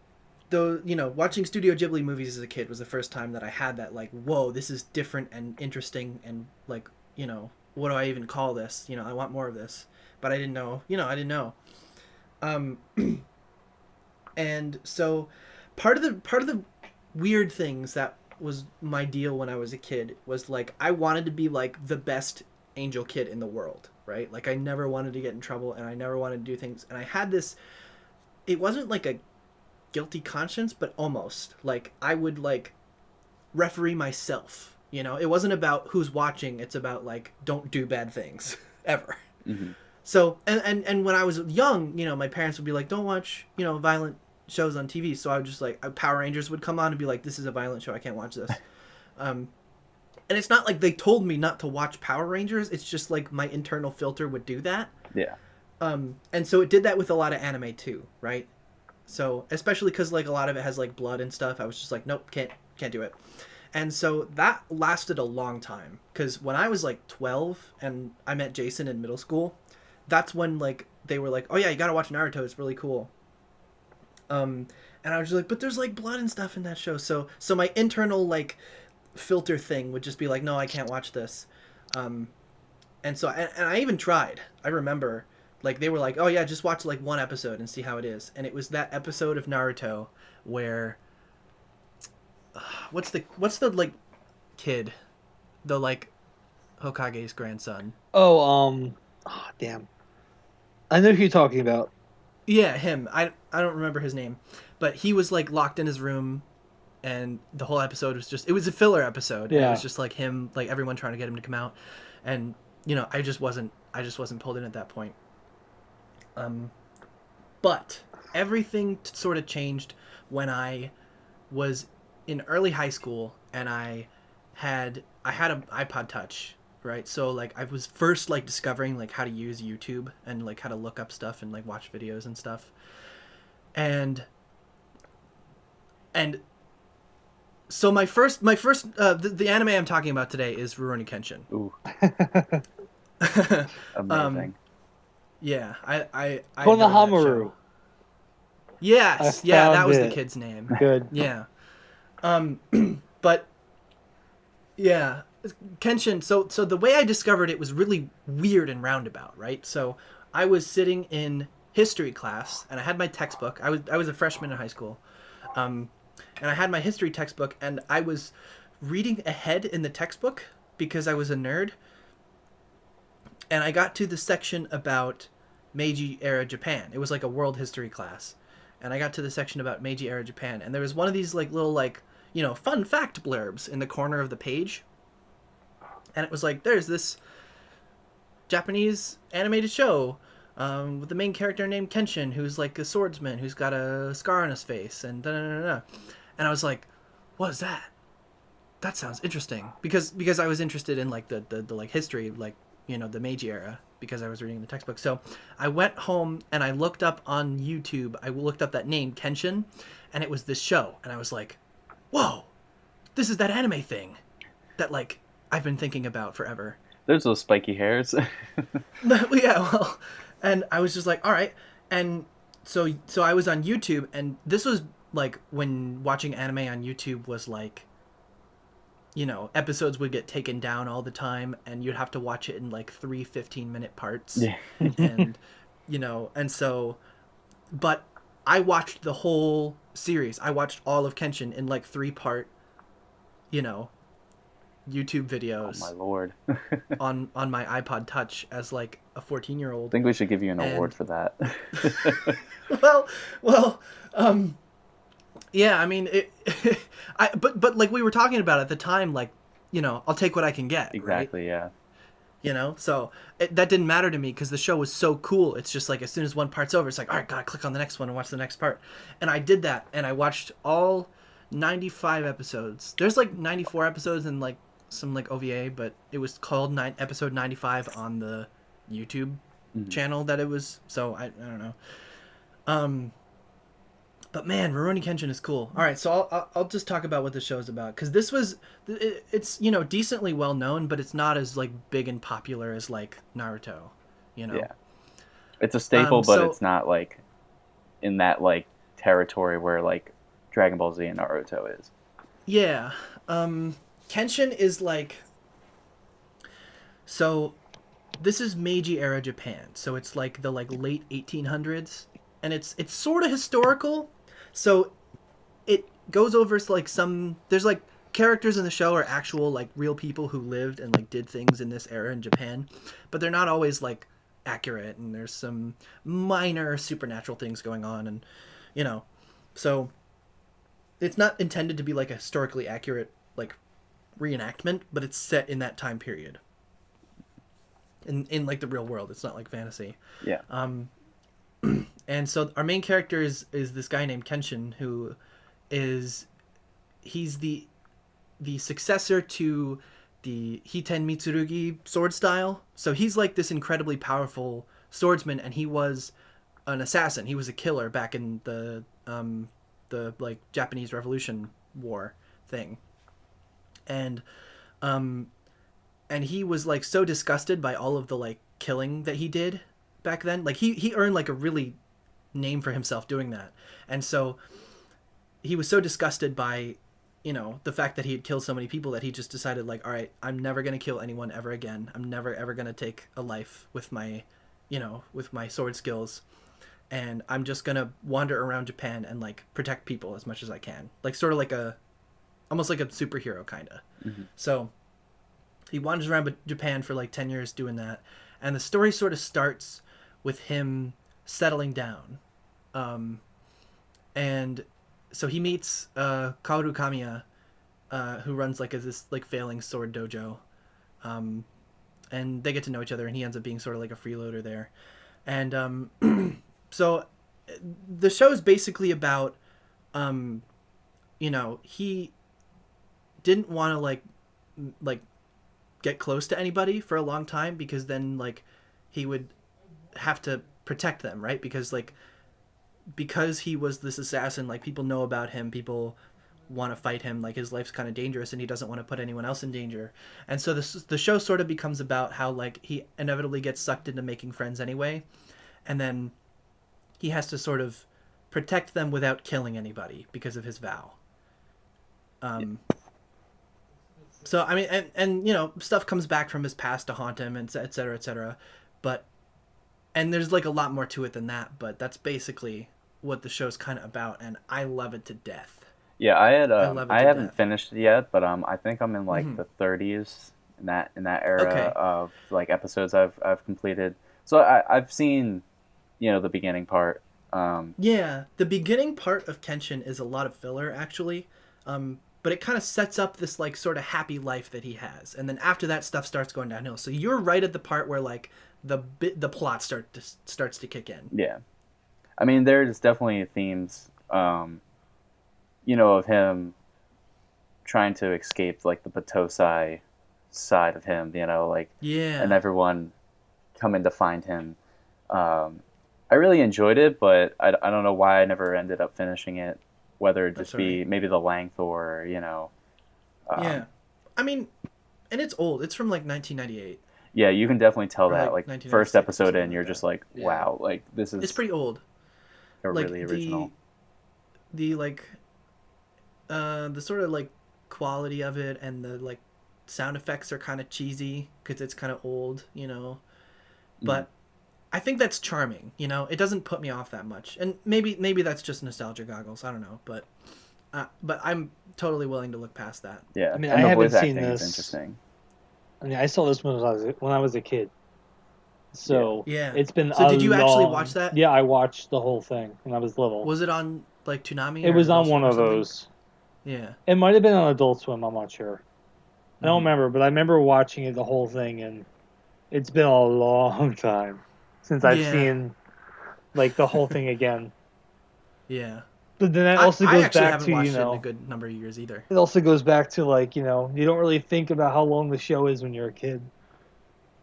though, watching Studio Ghibli movies as a kid was the first time that I had that like, whoa, this is different and interesting and like, what do I even call this? I want more of this. But I didn't know, I didn't know. Um, and so part of the weird things that was my deal when I was a kid was like I wanted to be like the best angel kid in the world, right? Like I never wanted to get in trouble and I never wanted to do things, and I had this, it wasn't like a guilty conscience, but almost like I would like referee myself. It wasn't about who's watching, it's about like don't do bad things ever. Hmm. So and when I was young, my parents would be like, don't watch violent shows on TV. So I would just like Power Rangers would come on and be like, this is a violent show, I can't watch this. um and it's not like they told me not to watch Power Rangers, it's just like my internal filter would do that. Yeah. And so it did that with a lot of anime too, right? So especially because like a lot of it has like blood and stuff, I was just like, nope, can't do it. And so that lasted a long time because when I was like 12 and I met Jason in middle school, that's when like they were like, oh yeah, you gotta watch Naruto, it's really cool. And I was just like, but there's like blood and stuff in that show, so my internal like filter thing would just be like, no, I can't watch this. And so and I even tried, I remember, like they were like, oh yeah, just watch like one episode and see how it is, and it was that episode of Naruto where what's the like kid, the like Hokage's grandson. Damn. I know who you're talking about. Yeah, him. I don't remember his name, but he was like locked in his room, and the whole episode was just, it was a filler episode. And it Yeah. was just like him, like everyone trying to get him to come out, and I just wasn't pulled in at that point. But everything sort of changed when I was in early high school and I had an iPod Touch, right? So like I was first like discovering like how to use YouTube and like how to look up stuff and like watch videos and stuff. And so the anime I'm talking about today is Rurouni Kenshin. Ooh. Um, Amazing. Yeah, I adore that Konohamaru. show. Yes, I yeah, that found was it. the kid's name. Good. Yeah. But yeah, Kenshin. So the way I discovered it was really weird and roundabout, right? So I was sitting in history class and I had my textbook. I was a freshman in high school, and I had my history textbook and I was reading ahead in the textbook because I was a nerd. And I got to the section about Meiji era Japan. It was like a world history class. And I got to the section about Meiji era Japan, and there was one of these like little like, fun fact blurbs in the corner of the page. And it was like, there's this Japanese animated show with the main character named Kenshin, who's like a swordsman who's got a scar on his face, and da da da da. And I was like, what is that? That sounds interesting, because I was interested in like the like history, like the Meiji era, because I was reading the textbook. So I went home and I looked up on YouTube. I looked up that name Kenshin, and it was this show, and I was like, whoa, this is that anime thing that like I've been thinking about forever. There's those spiky hairs. Yeah, well, and I was just like, all right, and so I was on YouTube, and this was like when watching anime on YouTube was like, episodes would get taken down all the time, and you'd have to watch it in like 3 15-minute parts, Yeah. and and so, but I watched the whole series. I watched all of Kenshin in like 3-part, you know, YouTube Oh my videos lord. I on my iPod Touch as like a 14-year-old. think we should give you an award And for that. well, well, yeah. I mean, but like we were talking about at the time, like I'll take what I can get, right? Exactly, yeah. So that didn't matter to me because the show was so cool. It's just like as soon as one part's over, it's like, all right, gotta click on the next one and watch the next part. And I did that, and I watched all 95 episodes. There's like 94 episodes and like some like OVA, but it was called episode 95 on the YouTube channel that it was. So I don't know. But man, Rurouni Kenshin is cool. All right, so I'll just talk about what the show's about because it's decently well known, but it's not as like big and popular as like Naruto, Yeah. It's a staple, but so it's not like in that like territory where like Dragon Ball Z and Naruto is. yeah. Kenshin is like, so this is Meiji era Japan, so it's like the like late 1800s, and it's sort of historical. So it goes over like there's like characters in the show are actual like real people who lived and like did things in this era in Japan, but they're not always like accurate, and there's some minor supernatural things going on, and so it's not intended to be like a historically accurate like reenactment, but it's set in that time period. In like the real world, it's not like fantasy. Yeah. And so our main character is this guy named Kenshin, who he's the successor to the Hiten Mitsurugi sword style. So he's like this incredibly powerful swordsman, and he was an assassin. He was a killer back in the like Japanese Revolution War thing. And he was like so disgusted by all of the like killing that he did back then. Like he earned like a really name for himself doing that. And so he was so disgusted by the fact that he had killed so many people that he just decided like, all right, I'm never going to kill anyone ever again. I'm never ever going to take a life with my with my sword skills, and I'm just going to wander around Japan and like protect people as much as I can, like sort of like almost like a superhero kind of. So he wanders around Japan for like 10 years doing that, and the story sort of starts with him settling down. And so he meets Kaoru Kamiya, who runs like this like failing sword dojo, and they get to know each other, and he ends up being sort of like a freeloader there. And so the show is basically about he didn't want to like get close to anybody for a long time, because then like he would have to protect them, right? Because he was this assassin, like people know about him, people want to fight him, like his life's kind of dangerous, and he doesn't want to put anyone else in danger. And so the show sort of becomes about how like he inevitably gets sucked into making friends anyway, and then he has to sort of protect them without killing anybody because of his vow. So I mean, and stuff comes back from his past to haunt him, and et cetera, et cetera. And there's like a lot more to it than that, but that's basically what the show's kind of about, and I love it to death. Yeah, I haven't death. finished it yet, but I think I'm in like the 30s in that era Okay. of like episodes I've completed. So I've seen, the beginning part. Yeah, the beginning part of Kenshin is a lot of filler actually, but it kind of sets up this like sort of happy life that he has, and then after that stuff starts going downhill. So you're right at the part where like the plot starts to kick in. Yeah, I mean there's definitely themes, of him trying to escape like the Batosai side of him, like Yeah. and everyone coming to find him. I really enjoyed it, but I don't know why I never ended up finishing it. Whether it just That's be right. maybe the length or Yeah, I mean, and it's old. It's from like 1998 Yeah, you can definitely tell or that. like Like first 1996 or episode something in, like you're that. just like, Yeah. wow, like this It's is pretty old. a really Like original. the sort of like quality of it and the like sound effects are kind of cheesy because it's kind of old, you know. Mhm. But I think that's charming, you know. It doesn't put me off that much, and maybe that's just nostalgia goggles. I don't know, but I'm totally willing to look past that. Yeah, I mean, I and the haven't voice seen acting is this. interesting. I mean, I saw this when I was a kid, Yeah. so Yeah. it's been So a did you actually watch long. that? Yeah, I watched the whole thing when I was little. Was it on like Toonami It or was on Adult one Swim or of something? those. Yeah. It might have been on Adult Swim. I'm not sure. I don't Mhm. remember, but I remember watching it the whole thing, and it's been a long time since I've Yeah. seen like the whole thing again. Yeah. But then that I also I goes actually back haven't to, watched it in a good number of years either. it also goes back to like, you don't really think about how long the show is when you're a kid.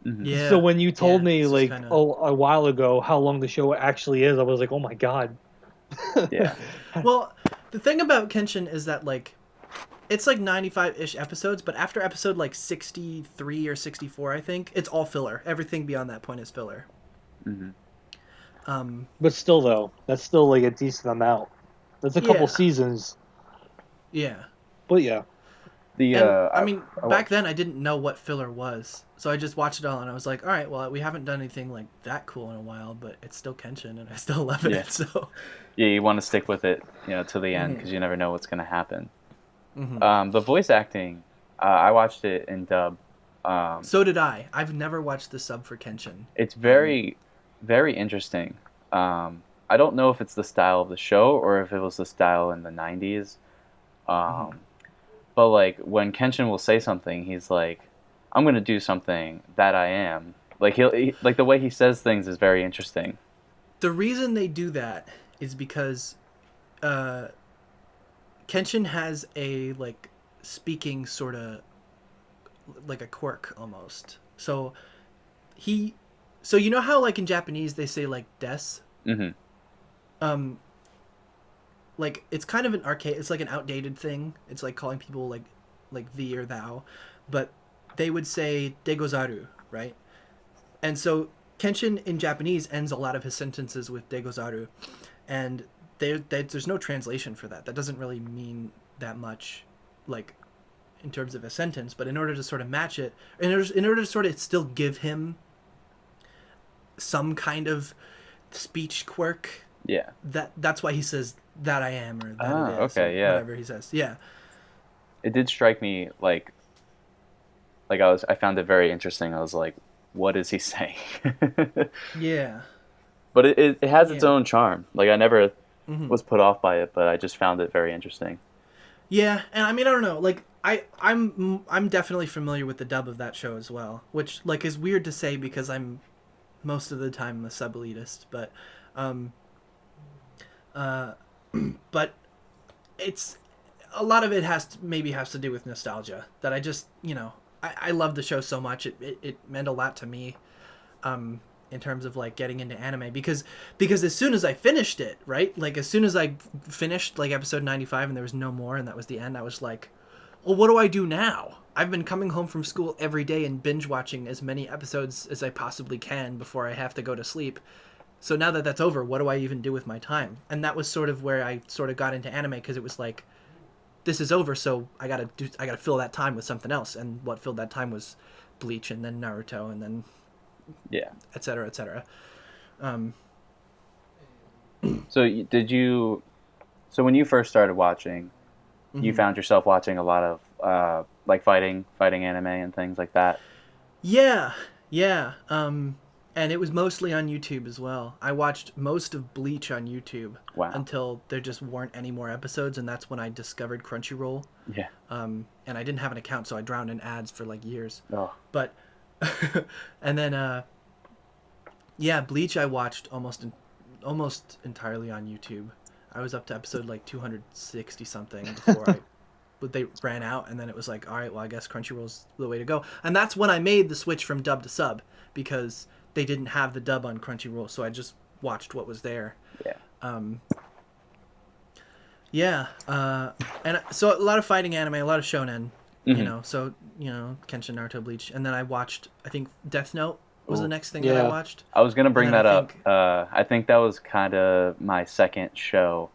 Hmm. So Yeah. when you told Yeah. me It's just like kind of. a while ago how long the show actually is, I was like, oh my god. Yeah. Well, the thing about Kenshin is that like it's like 95-ish episodes, but after episode like 63 or 64, I think, it's all filler. Everything beyond that point is filler. Hmm. Um But still though, that's still like a decent amount. That's a couple yeah. seasons. Yeah. But yeah. The And I mean, I back watched. then I didn't know what filler was. So I just watched it all and I was like, all right, well, we haven't done anything like that cool in a while, but it's still Kenshin and I still love Yeah, it. So, yeah, you want to stick with it, to the end mhm. because you never know what's gonna happen. Mhm. The voice acting, I watched it in dub. Um, So did I. I've never watched the sub for Kenshin. it's Um very, very interesting. I don't know if it's the style of the show or if it was the style in the '90s. mhm. Um, but like when Kenshin will say something, he's like, "I'm gonna do something that I am." Like like the way he says things is very interesting. The reason they do that is because uh Kenshin has a like speaking sort of like a quirk almost. He so you know how like in Japanese they say like des? Hmm. Um like it's kind of an archaic, it's like an outdated thing. It's like calling people like thee or thou, but they would say degozaru, right? And so Kenshin in Japanese ends a lot of his sentences with degozaru, and there's no translation for that. That doesn't really mean that much, like in terms of a sentence. But in order to sort of match it, in order to sort of still give him some kind of speech quirk, Yeah. that's why he says that I am or that Ah, it is or okay, yeah. whatever he says. Yeah, It did strike me like I found it very interesting. I was like, what is he saying? yeah, But it has its yeah. own charm. Like I never Hmm. was put off by it, but I just found it very interesting. Yeah, and I mean I don't know, like I'm definitely familiar with the dub of that show as well, which like is weird to say because I'm most of the time a sub elitist, um, uh, but it's a lot of it has to do with nostalgia that I just I love the show so much it meant a lot to me in terms of like getting into anime because as soon as I finished it, right, like as soon as I finished like episode 95 and there was no more and that was the end, I was like, well, what do I do now? I've been coming home from school every day and binge watching as many episodes as I possibly can before I have to go to sleep. So now that that's over, what do I even do with my time? And that was sort of where I sort of got into anime because it was like, this is over, so I gotta fill that time with something else. And what filled that time was Bleach and then Naruto and then Yeah. et cetera, et cetera. Um, So did you? So when you first started watching, you mhm. found yourself watching a lot of like fighting anime and things like that. Yeah, yeah. And it was mostly on YouTube as well. I watched most of Bleach on YouTube Wow. until there just weren't any more episodes, and that's when I discovered Crunchyroll. Yeah. And I didn't have an account, so I drowned in ads for like years. Oh. But, and then, yeah, Bleach I watched almost entirely on YouTube. I was up to episode like 260 something before but they ran out, and then it was like, all right, well, I guess Crunchyroll's the way to go. And that's when I made the switch from dub to sub because they didn't have the dub on Crunchyroll, so I just watched what was there. Yeah. Um, yeah, and so a lot of fighting anime, a lot of shonen. You Mhm. know, so Kenshin, Naruto, Bleach, and then I watched. I think Death Note was the Ooh. next thing that I Yeah. watched, I was gonna and bring then I that up. think, I think that was kind of my second show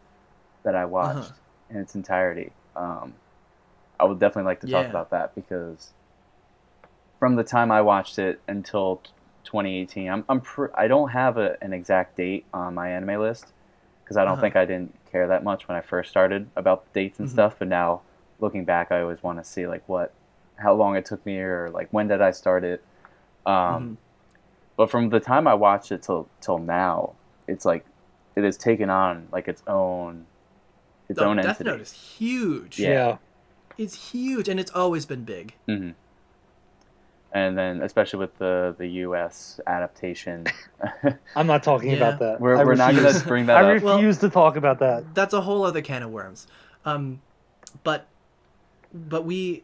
that I uh huh, watched in its entirety. I would definitely like to talk yeah, about that because from the time I watched it until 2018, I don't have an exact date on my anime list because I uh don't huh, think I didn't care that much when I first started about the dates and mm-hmm, stuff. But now looking back, I always want to see like how long it took me or like when did I start it. mm-hmm. Um, but from the time I watched it till now, it's like it has taken on like its Oh, own Death Note entity. is huge. Yeah. Yeah. It's huge, and it's always been big. Hmm. And then especially with the U.S. adaptation, I'm not talking about Yeah. that. we're not gonna bring I that up. Well, refuse to talk about that. that's a whole other can of worms. Um, but but we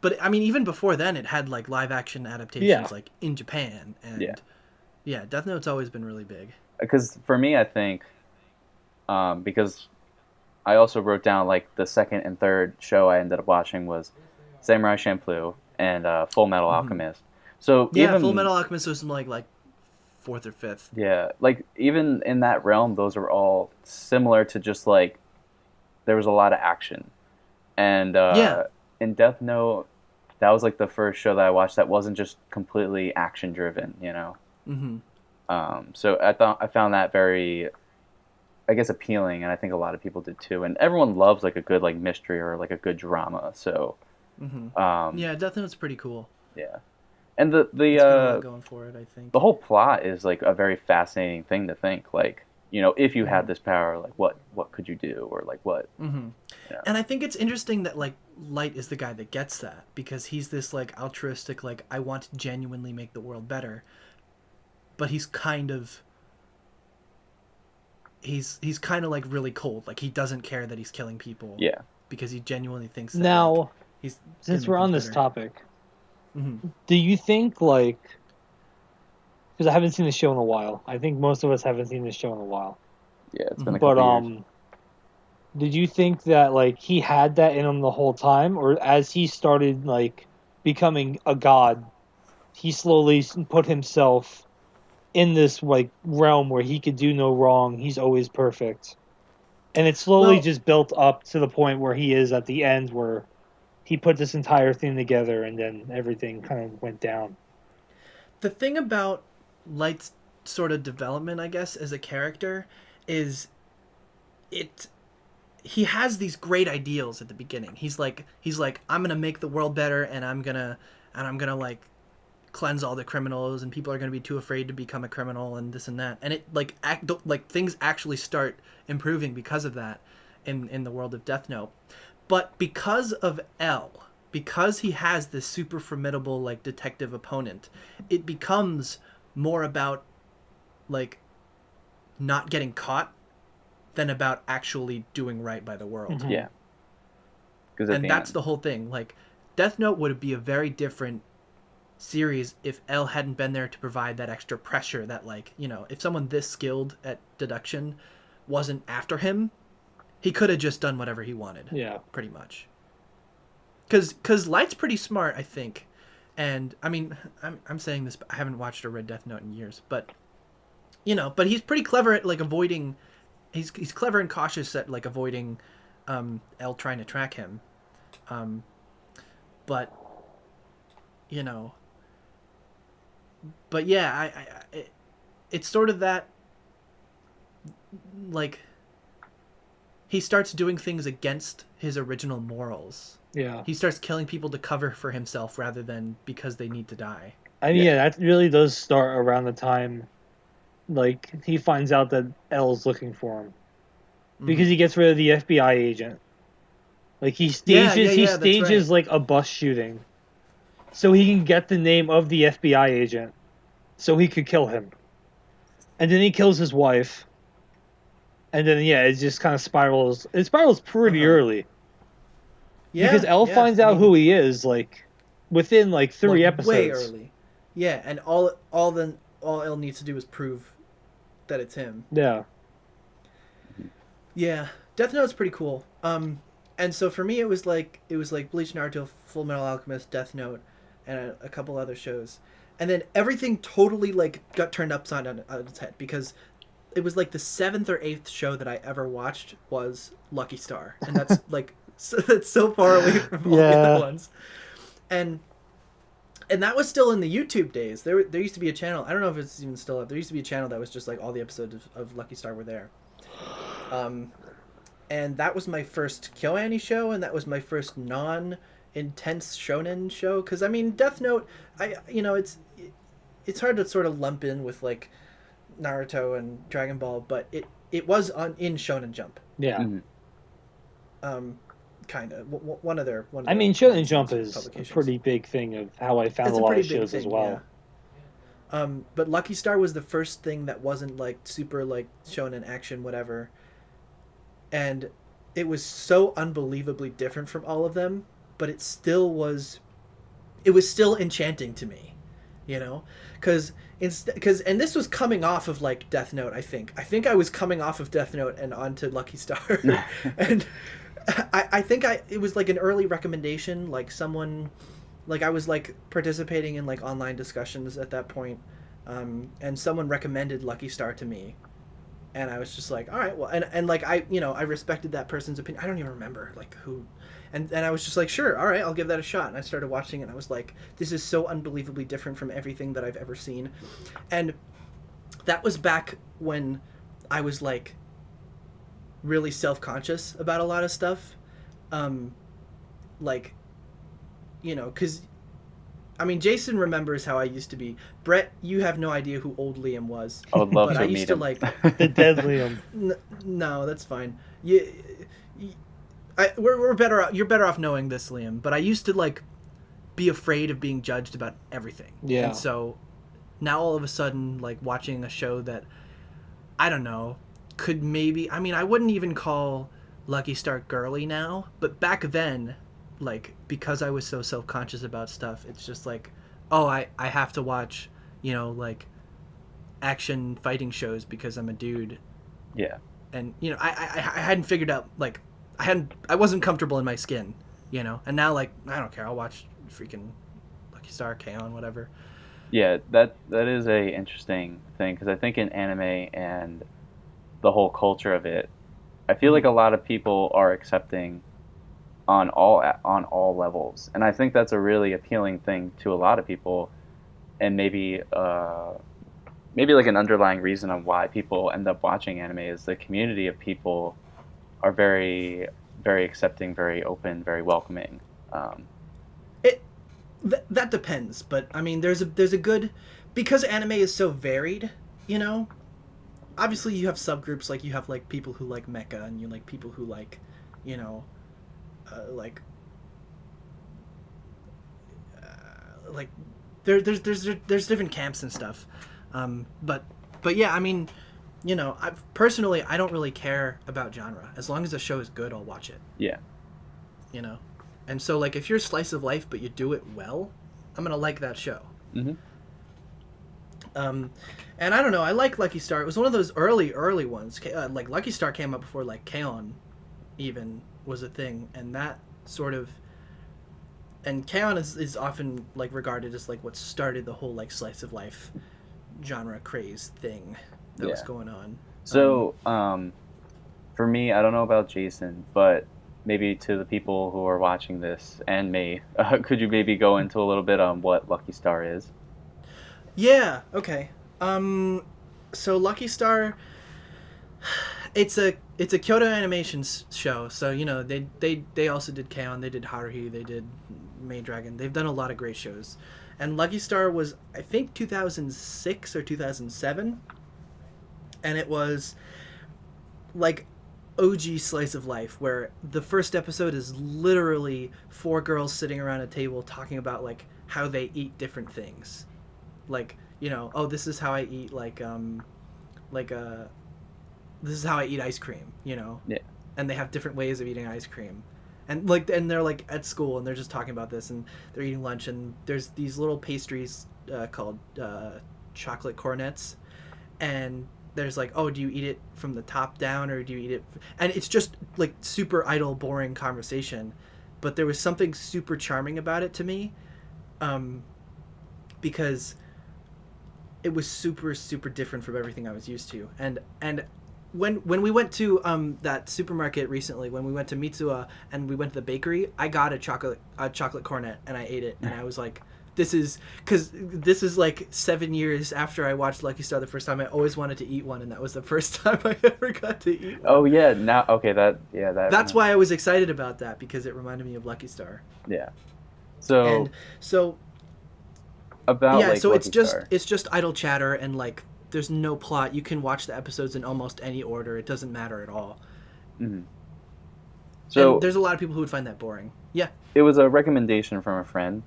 but I mean, even before then, it had like live action Yeah. adaptations like in Japan, Yeah, and yeah, Death Note's always been really big. because for me, I think because I also wrote down like the second and third show I ended up watching was Samurai Champloo and Full Metal Mm-hmm. Alchemist. So Yeah, Full even Metal Alchemist was like fourth or fifth. yeah, like even in that realm, those are all similar to just like there was a lot of action. And Yeah. in Death Note, that was like the first show that I watched that wasn't just completely action driven, you know. Mm-hmm. So I found that very, I guess, appealing, and I think a lot of people did too. And everyone loves like a good like mystery or like a good drama. So Mm-hmm. um, Yeah, Death Note's pretty cool. yeah, and the It's got a lot going for it, I the think. whole plot is like a very fascinating thing to think. Like, you know, if you had Mm-hmm. this power, like what could you do, or like what, Mm-hmm. you know? And I think it's interesting that like Light is the guy that gets that because he's this like altruistic, like I want to genuinely make the world better, but he's kind of like really cold. Like he doesn't care that he's killing people Yeah. because he genuinely thinks that like Now, he's gonna since make we're things on this better. topic, Mm-hmm. do you think like because I haven't seen the show in a while. I think most of us haven't seen this show in a while. Yeah, it's been Mm-hmm. a But couple years. did you think that like he had that in him the whole time, or as he started like becoming a god, he slowly put himself in this like realm where he could do no wrong. He's always perfect, and it slowly Well, just built up to the point where he is at the end, where he put this entire thing together, and then everything kind of went down. the thing about Light's sort of development, I guess, as a character, is it he has these great ideals at the beginning. He's like I'm gonna make the world better, and I'm gonna like cleanse all the criminals, and people are gonna be too afraid to become a criminal, and this and that. And it like things actually start improving because of that in the world of Death Note. But because of L, because he has this super formidable like detective opponent, it becomes more about like not getting caught than about actually doing right by the world. Mhm. Yeah, because at And the that's end, the whole thing. Like Death Note would be a very different series if L hadn't been there to provide that extra pressure that like, if someone this skilled at deduction wasn't after him, he could have just done whatever he wanted. Yeah. Pretty much. Cuz Light's pretty smart, I think. And I mean, I'm saying this, but I haven't watched or read Death Note in years, but but he's pretty clever at like avoiding he's clever and cautious at like avoiding L trying to track him. Um, but you know, but yeah, it's sort of that like he starts doing things against his original morals. Yeah. He starts killing people to cover for himself rather than because they need to die. I mean, Yeah. yeah, that really does start around the time, like he finds out that L's looking for him because he gets rid of the FBI agent. Like he Yeah, that's right. stages like a bus shooting, so he can get the name of the FBI agent, so he could kill him. And then he kills his wife, and then yeah, it just kind of spirals. It spirals pretty Uh-huh. early Yeah, because L yeah. finds I out mean, who he is like within like like 3 way episodes. early. Yeah, and all L needs to do is prove that it's him. Yeah. Yeah, Death Note's pretty cool. And so for me, it was like Bleach, Naruto, Full Metal Alchemist, Death Note, and a couple other shows, and then everything totally like got turned upside down on its head because it was like the seventh or eighth show that I ever watched was Lucky Star, and that's like that's so far away from all the other ones, and that was still in the YouTube days. There used to be a channel. I don't know if it's even still up. There used to be a channel that was just like all the episodes of Lucky Star were there. And that was my first KyoAni show, and that was my first non-intense shonen show. Because I mean, Death Note, it's hard to sort of lump in with like Naruto and Dragon Ball, but it was in Shonen Jump. Yeah. Mm-hmm. Kind of one of their. I mean, Shonen Jump is a pretty big thing of how I found a lot of shows as well. Yeah. But Lucky Star was the first thing that wasn't like super like shonen action whatever. And it was so unbelievably different from all of them, but it was still enchanting to me, you know, because and this was coming off of like Death Note. I think I was coming off of Death Note and onto Lucky Star, and I think it was like an early recommendation, like someone, like I was like participating in like online discussions at that point, and someone recommended Lucky Star to me. And I was just like, all right, well, and like I respected that person's opinion. I don't even remember like who, and I was just like, sure, all right, I'll give that a shot. And I started watching it, and I was like, this is so unbelievably different from everything that I've ever seen, and that was back when I was like really self-conscious about a lot of stuff, like, because. I mean, Jason remembers how I used to be. Brett, you have no idea who old Liam was. I would love but to I used meet to him. like The dead Liam. No, that's fine. We're better off. You're better off knowing this, Liam. But I used to like be afraid of being judged about everything. Yeah. And so now all of a sudden, like watching a show that I don't know could maybe. I mean, I wouldn't even call Lucky Star girly now, but back then. Like, because I was so self-conscious about stuff, it's just like, oh, I have to watch, like action fighting shows because I'm a dude. Yeah. And I hadn't figured out, like, I wasn't comfortable in my skin, and now, like, I don't care, I'll watch freaking Lucky Star, K-On, whatever. Yeah, that is a interesting thing, because I think in anime and the whole culture of it, I feel like a lot of people are accepting on all levels, and I think that's a really appealing thing to a lot of people, and maybe like an underlying reason on why people end up watching anime is the community of people are very, very accepting, very open, very welcoming. That depends, but I mean, there's a good, because anime is so varied, obviously you have subgroups, like you have like people who like mecha, and you like people who like, like there's different camps and stuff, but yeah, I mean, personally I don't really care about genre. As long as the show is good, I'll watch it. Yeah. And so like if you're slice of life but you do it well, I'm gonna like that show. Mm-hmm. And I don't know, I like Lucky Star. It was one of those early ones. Like Lucky Star came up before like K-On even was a thing, and that sort of, and K-On is often like regarded as like what started the whole like slice of life genre craze thing that was going on. So for me, I don't know about Jason, but maybe to the people who are watching this and me, could you maybe go into a little bit on what Lucky Star is? Yeah, okay. So Lucky Star, it's a Kyoto Animation show. So they also did K-On, they did Haruhi, they did Maid Dragon. They've done a lot of great shows, and Lucky Star was I think 2006 or 2007, and it was like OG slice of life, where the first episode is literally 4 girls sitting around a table talking about like how they eat different things, like oh, this is how I eat this is how I eat ice cream, Yeah. And they have different ways of eating ice cream, and they're like at school and they're just talking about this, and they're eating lunch, and there's these little pastries called chocolate cornets, and there's like, oh, do you eat it from the top down or do you eat it and it's just like super idle, boring conversation, but there was something super charming about it to me, because it was super super different from everything I was used to. And when we went to that supermarket recently, when we went to Mitsuwa and we went to the bakery, I got a chocolate cornet and I ate it, and I was like, this is like 7 years after I watched Lucky Star the first time. I always wanted to eat one, and that was the first time I ever got to eat one. Oh yeah, now okay, That's why I was excited about that, because it reminded me of Lucky Star. Yeah. And so about yeah, like, so Lucky Star. it's just idle chatter, and like there's no plot. You can watch the episodes in almost any order. It doesn't matter at all. Mm-hmm. So and there's a lot of people who would find that boring. Yeah. It was a recommendation from a friend.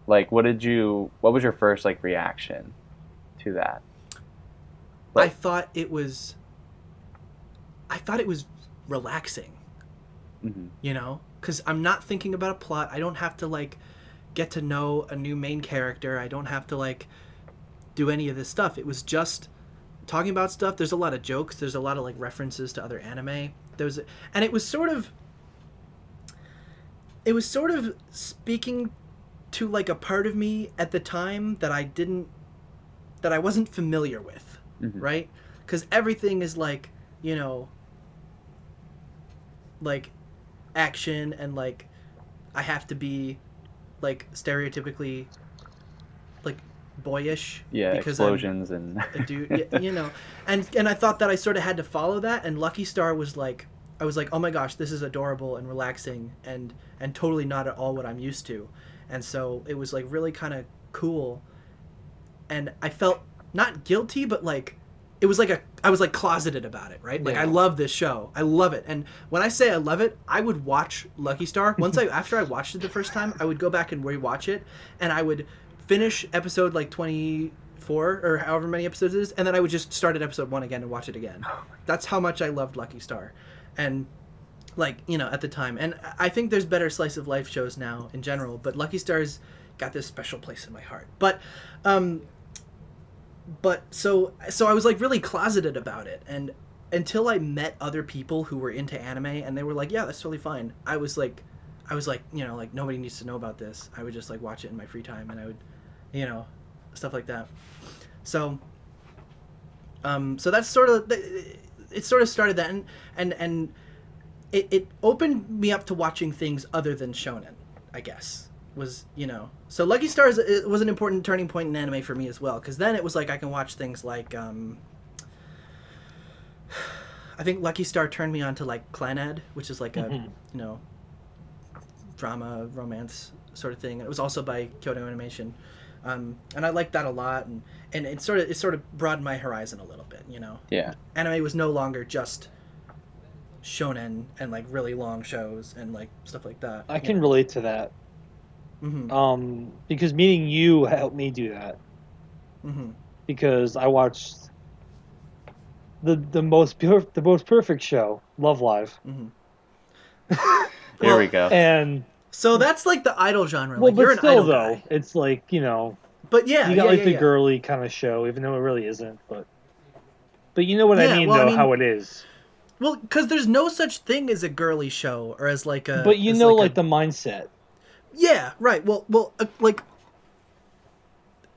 Like, what was your first like reaction to that? Like, I thought it was relaxing. You know, because I'm not thinking about a plot. I don't have to like get to know a new main character. I don't have to like do any of this stuff. It was just talking about stuff. There's a lot of jokes. There's a lot of like references to other anime. And it was sort of speaking to like a part of me at the time that I wasn't familiar with, right? Because everything is like, you know, like action, and like I have to be like stereotypically like boyish, because explosions and a dude, you know, and I thought that I sort of had to follow that, and Lucky Star was like, I was like, oh my gosh, this is adorable and relaxing and totally not at all what I'm used to. And so it was like really kind of cool, and I felt not guilty, but like it was like I was like closeted about it, right? Like, I love this show. I love it. And when I say I love it, I would watch Lucky Star. After I watched it the first time, I would go back and rewatch it, and I would finish episode like 24 or however many episodes it is, and then I would just start at episode 1 again and watch it again. That's how much I loved Lucky Star. And like, you know, at the time. And I think there's better slice of life shows now in general, but Lucky Star's got this special place in my heart. But so I was like really closeted about it, and until I met other people who were into anime and they were like, yeah, that's totally fine. I was like, you know, like nobody needs to know about this. I would just like watch it in my free time, and I would, you know, stuff like that. So that's sort of it sort of started that, and it opened me up to watching things other than shonen, I guess. Was, you know, so Lucky Stars, it was an important turning point in anime for me as well, because then it was like I can watch things like I think Lucky Star turned me on to like Clannad, which is like a you know, drama romance sort of thing. It was also by Kyoto Animation, and I liked that a lot, and it sort of broadened my horizon a little bit, you know. Yeah, anime was no longer just shonen and like really long shows and like stuff like that. I can relate to that. Because meeting you helped me do that. Because I watched the most perfect show, Love Live. Here we go. And so that's like the idol genre. Well, like, but you're still, an idol though, guy. it's like, you know. But yeah, you got the girly kind of show, even though it really isn't. But you know what I mean, though, how it is. Well, because there's no such thing as a girly show, or as like a. But you know, like the mindset. Yeah, right. Well, like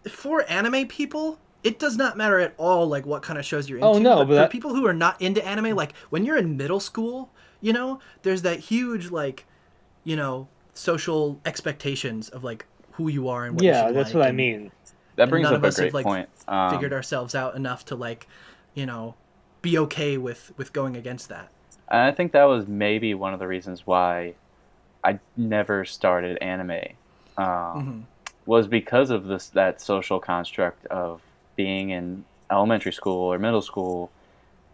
for anime people, it does not matter at all like what kind of shows you're into. Oh no, but for people who are not into anime, like when you're in middle school, you know, there's that huge like, you know, social expectations of like who you are and what you should that's like, what I mean. That brings up a have, great like, point. Figured ourselves out enough to like, you know, be okay with going against that. I think that was maybe one of the reasons why I never started anime, was because of that social construct of being in elementary school or middle school,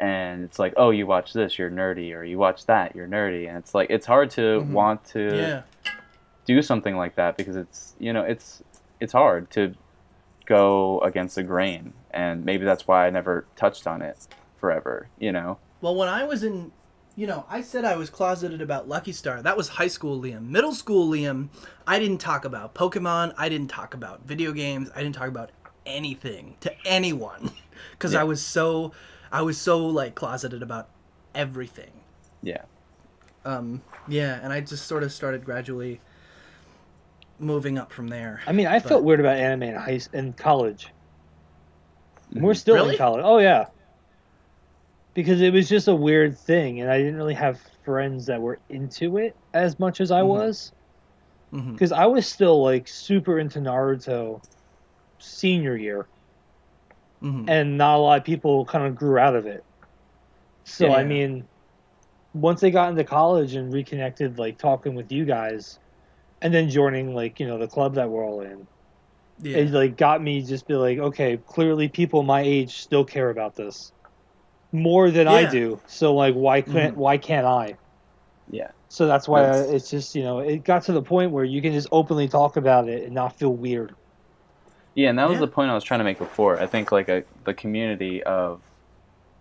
and it's like, oh, you watch this, you're nerdy, or you watch that, you're nerdy, and it's like it's hard to want to do something like that, because it's, you know, it's hard to go against the grain, and maybe that's why I never touched on it forever, you know. Well, when I was in, you know, I said I was closeted about Lucky Star. That was high school Liam. Middle school Liam, I didn't talk about Pokemon. I didn't talk about video games. I didn't talk about anything to anyone because Yeah. I was so like closeted about everything. Yeah. Yeah, and I just sort of started gradually moving up from there. I mean, I But- felt weird about anime in college. And we're still in Really? college. Oh yeah, because it was just a weird thing, and I didn't really have friends that were into it as much as I was. Mhm. Because I was still like super into Naruto senior year, Mhm. and not a lot of people kind of grew out of it. So Yeah. I mean, once they got into college and reconnected, like talking with you guys, and then joining like the club that we're all in, Yeah. it like got me just be like, okay, clearly people my age still care about this more than I Yeah. do. So like, why can't I? Yeah. So that's why That's- it's just it got to the point where you can just openly talk about it and not feel weird. Yeah, and that was Yeah. the point I was trying to make before. I think like the community of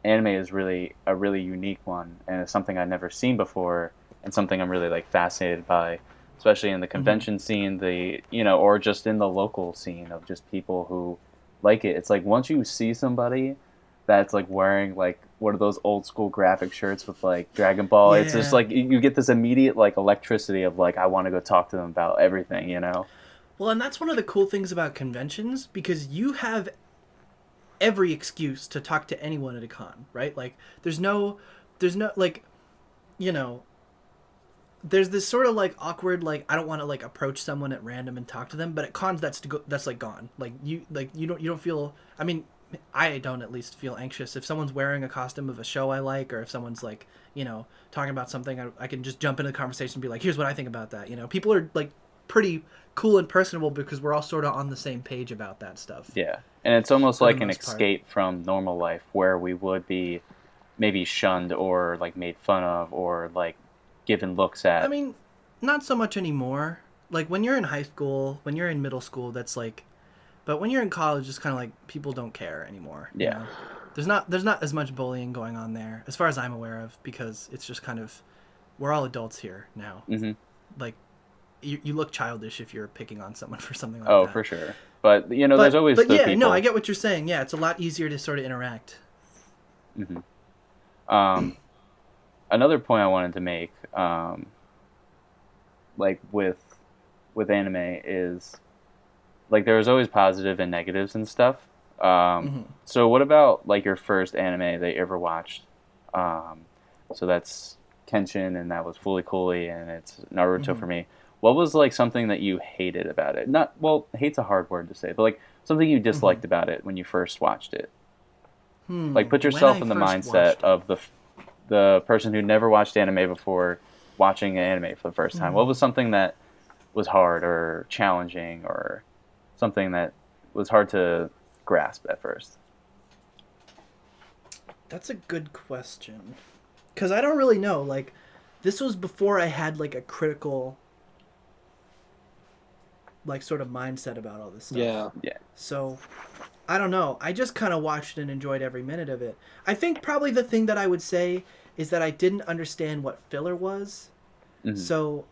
anime is really a really unique one, and it's something I'd never seen before, and something I'm really like fascinated by, especially in the convention scene, or just in the local scene of just people who like it. It's like once you see somebody that's like wearing like one of those old school graphic shirts with like Dragon Ball, it's just Yeah. like you get this immediate like electricity of like I want to go talk to them about everything, Well, and that's one of the cool things about conventions because you have every excuse to talk to anyone at a con, right? Like there's no like you know, there's this sort of like awkward like I don't want to like approach someone at random and talk to them, but at cons that's like gone. Like you don't feel, I mean, I don't at least feel anxious if someone's wearing a costume of a show I like, or if someone's like, talking about something, I can just jump into the conversation and be like, here's what I think about that. People are like pretty cool and personable because we're all sort of on the same page about that stuff. Yeah, and it's almost For the like an most part. escape from normal life where we would be maybe shunned or like made fun of or like given looks at. I mean, not so much anymore. Like when you're in high school, when you're in middle school, that's like, but when you're in college, it's kind of like people don't care anymore. Yeah. There's not as much bullying going on there, as far as I'm aware of, because it's just kind of, we're all adults here now. Mm-hmm. Like, you look childish if you're picking on someone for something like Oh, that. for sure. But there's always But the yeah, people. no, I get what you're saying. Yeah, it's a lot easier to sort of interact. Another point I wanted to make, like with anime, is like there was always positive and negatives and stuff. So what about like your first anime that you ever watched? So that's Kenshin, and that was Fooly Cooly, and it's Naruto for me. What was like something that you hated about it? Not well, hate's a hard word to say, but like something you disliked about it when you first watched it. Like put yourself When I in the first mindset watched of the person who never watched anime before watching an anime for the first time. What was something that was hard or challenging or something that was hard to grasp at first? That's a good question. Because I don't really know. Like, this was before I had, like, a critical, like, sort of mindset about all this stuff. Yeah. So, I don't know. I just kind of watched and enjoyed every minute of it. I think probably the thing that I would say is that I didn't understand what filler was. So,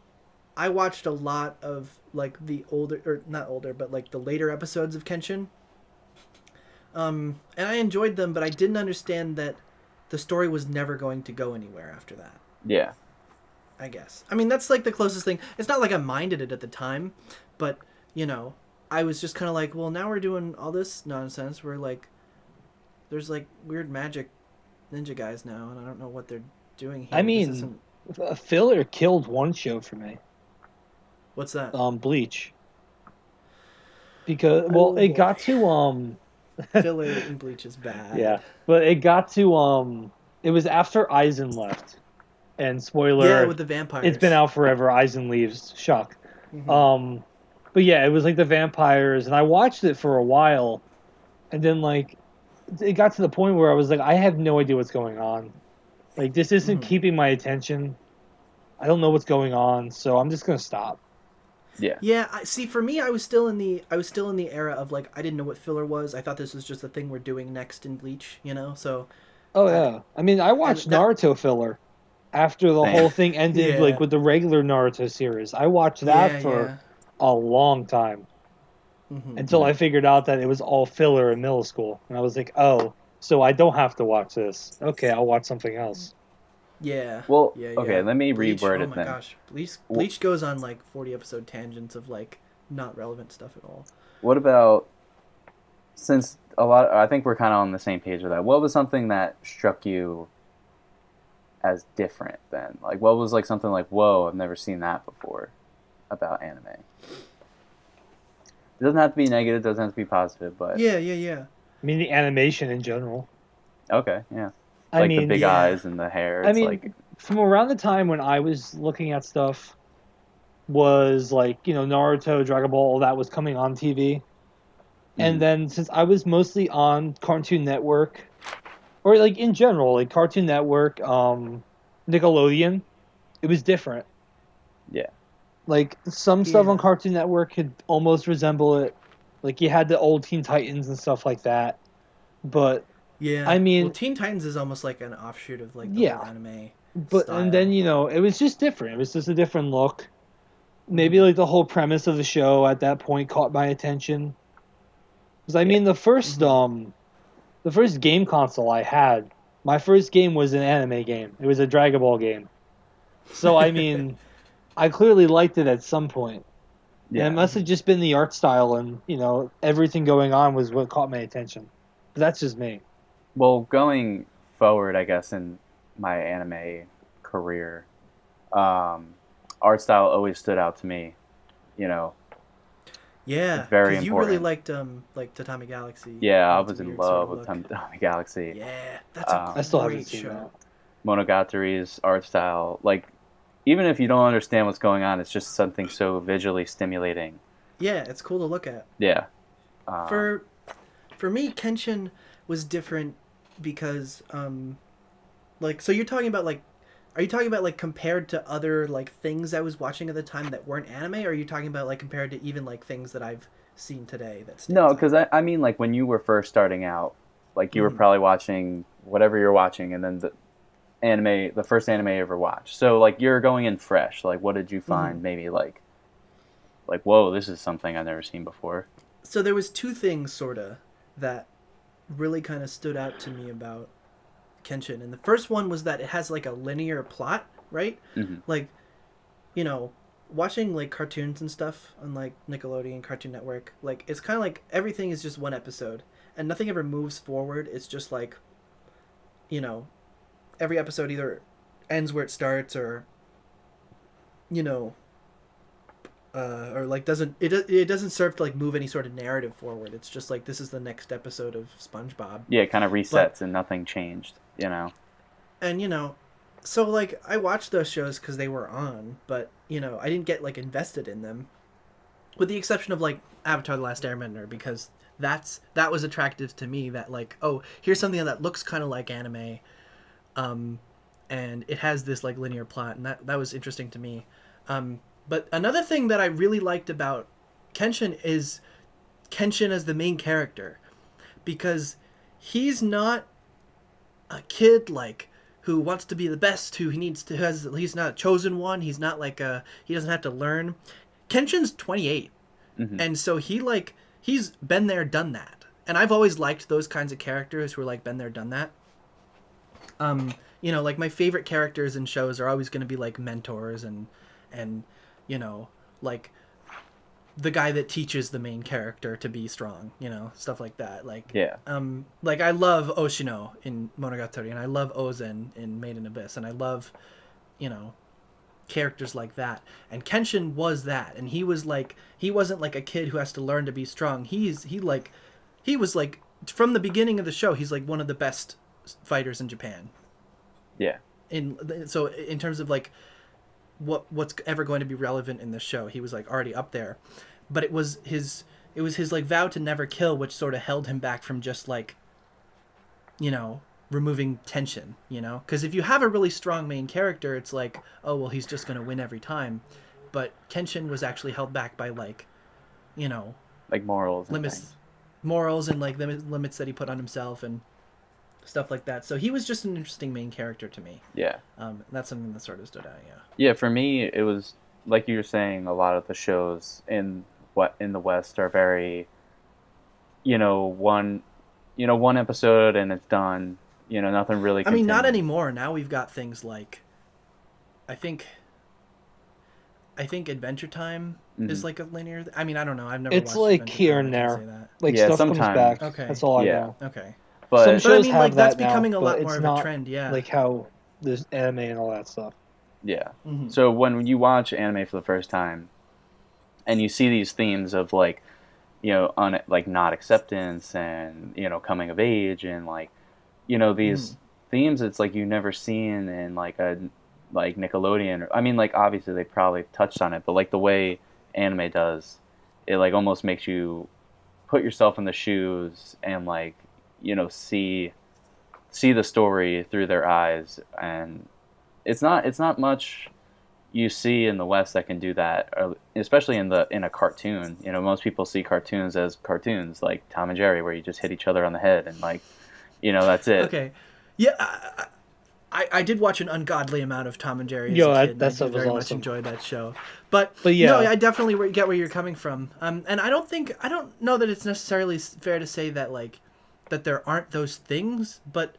I watched a lot of, like, the older, or not older, but, like, the later episodes of Kenshin. And I enjoyed them, but I didn't understand that the story was never going to go anywhere after that. Yeah. I guess. I mean, that's like the closest thing. It's not like I minded it at the time, but, I was just kind of like, well, now we're doing all this nonsense. We're like, there's like weird magic ninja guys now, and I don't know what they're doing here. I mean, a filler killed one show for me. What's that? Bleach. Because it got to Filler in Bleach is bad. Yeah, but it got to it was after Aizen left, and spoiler, Yeah, with the vampires. it's been out forever. Aizen leaves. Shock. But yeah, it was like the vampires, and I watched it for a while, and then like it got to the point where I was like, I have no idea what's going on. Like this isn't keeping my attention. I don't know what's going on, so I'm just gonna stop. Yeah. Yeah, see, for me, I was still in the era of like I didn't know what filler was. I thought this was just a thing we're doing next in Bleach, So. Oh yeah, I mean, I watched Naruto filler after the whole thing ended, like with the regular Naruto series. I watched that for a long time. until I figured out that it was all filler in middle school, and I was like, oh, so I don't have to watch this. Okay, I'll watch something else. Yeah. Well, Yeah, okay, yeah. let me Bleach, reword oh it my then. gosh. Bleach goes on like 40 episode tangents of like not relevant stuff at all. What about, since I think we're kind of on the same page with that. What was something that struck you as different then? Like, what was like something like, whoa, I've never seen that before about anime? It doesn't have to be negative, it doesn't have to be positive, but Yeah, yeah, yeah. I mean, the animation in general. okay, yeah. I Like the mean, big yeah. eyes and the hair. I It's mean, like, from around the time when I was looking at stuff was like, Naruto, Dragon Ball, all that was coming on TV. And then since I was mostly on Cartoon Network, or like in general, like Cartoon Network, Nickelodeon, it was different. yeah. Like some stuff on Yeah. Cartoon Network could almost resemble it. Like you had the old Teen Titans and stuff like that. But Yeah. I Well, mean, Teen Titans is almost like an offshoot of like the whole yeah. anime But and then style. it was just different. It was just a different look. Maybe Mm-hmm. like the whole premise of the show at that point caught my attention. Because I mean, the first game console I had, my first game was an anime game. It was a Dragon Ball game. So I mean, I clearly liked it at some point. And it Yeah. must have just been the art style and, everything going on was what caught my attention. But that's just me. Well, going forward, I guess, in my anime career, art style always stood out to me. You know, Yeah, very because you really important. liked Tatami Galaxy. Yeah, I Its was in weird sort love of with look. Tatami Galaxy. Yeah, that's a I still haven't great seen show. that. Monogatari's art style, like, even if you don't understand what's going on, it's just something so visually stimulating. Yeah, it's cool to look at. Yeah. For for me, Kenshin was different because like so you're talking about like are you talking about like compared to other like things I was watching at the time that weren't anime, or are you talking about like compared to even like things that I've seen today that No, stands because out? I mean, like, when you were first starting out, like, you were Mm-hmm. probably watching whatever you're watching, and then the first anime you ever watched. So, like, you're going in fresh. Like, what did you Mm-hmm. find maybe, like, whoa, this is something I've never seen before? So there was two things sorta that really kind of stood out to me about Kenshin, and the first one was that it has like a linear plot, right? Hmm. Like, you know, watching like cartoons and stuff on like Nickelodeon, Cartoon Network, like it's kind of like everything is just one episode and nothing ever moves forward. It's just like, you know, every episode either ends where it starts or, you know, or like it doesn't serve to like move any sort of narrative forward. It's just like this is the next episode of SpongeBob. Yeah, it kind of But resets and nothing changed, you know? and so like I watched those shows because they were on, but I didn't get like invested in them, with the exception of like Avatar: The Last Airbender, because that was attractive to me. That like, oh, here's something that looks kind of like anime, um, and it has this like linear plot, and that was interesting to me. But another thing that I really liked about Kenshin is Kenshin as the main character, because he's not a kid like who wants to be the best, who he needs to has he's not a chosen one, he's not like he doesn't have to learn. Kenshin's 28, Hmm. and so he's been there done that, and I've always liked those kinds of characters who are like been there done that. Like my favorite characters in shows are always going to be like mentors and like the guy that teaches the main character to be strong, stuff like that. Yeah. Like I love Oshino in Monogatari, and I love Ozen in Made in Abyss, and I love, you know, characters like that. And Kenshin was that, and he wasn't like a kid who has to learn to be strong. He was like from the beginning of the show, he's like one of the best fighters in Japan. Yeah. So in terms of like what's ever going to be relevant in the show, he was like already up there. But it was his like vow to never kill which sort of held him back from just like removing tension, because if you have a really strong main character, it's like, oh well, he's just going to win every time. But Kenshin was actually held back by like Like morals and limits things. morals and like limits that he put on himself and stuff like that. So he was just an interesting main character to me. Yeah. That's something that sort of stood out. Yeah. Yeah, for me, it was, like you were saying, a lot of the shows in what in the West are very, one, one episode and it's done. Nothing really I mean, not continues. anymore. Now we've got things like, I think Adventure Time is like a linear. I mean, I don't know. I've never It's watched like Adventure here Time. and I can't there. say that. Like Yeah, stuff comes sometimes. back. Okay. That's all I Yeah. know. Okay. Some But But I shows mean, have like that's that now, becoming a but lot more it's of not a trend. Yeah. like how there's anime and all that stuff. yeah. Mhm. So when you watch anime for the first time and you see these themes of like, like not acceptance and, coming of age and like, these themes it's like you've never seen in like a like Nickelodeon. I mean, like obviously they probably touched on it, but like the way anime does, it like almost makes you put yourself in the shoes and like, see the story through their eyes, and it's not much you see in the West that can do that, especially in a cartoon. Most people see cartoons as cartoons like Tom and Jerry, where you just hit each other on the head and like, that's it. Okay. Yeah. I did watch an ungodly amount of Tom and Jerry as a Yo, kid, and I that did stuff was very much awesome. enjoy that show. But yeah, no, I definitely get where you're coming from. And I don't know that it's necessarily fair to say that like that there aren't those things, but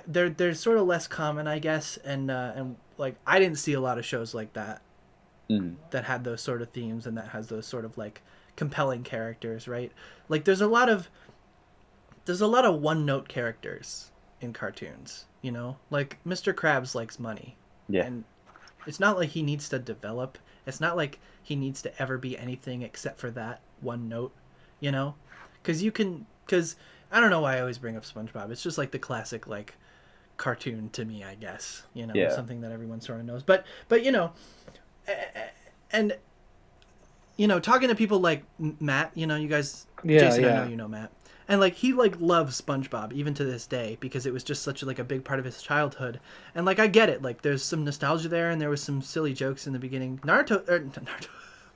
they're sort of less common, I guess, and like I didn't see a lot of shows like that Mm. that had those sort of themes and that has those sort of like compelling characters, right? Like there's a lot of one-note characters in cartoons, like Mr. Krabs likes money, Yeah. and it's not like he needs to develop. It's not like he needs to ever be anything except for that one note, because I don't know why I always bring up SpongeBob. It's just like the classic like cartoon to me, I guess. Yeah. Something that everyone sort of knows. But and talking to people like Matt, you guys, Yeah, Jason, I yeah. know you know Matt, and like he like loves SpongeBob even to this day because it was just such like a big part of his childhood, and like I get it, like there's some nostalgia there, and there was some silly jokes in the beginning. Naruto.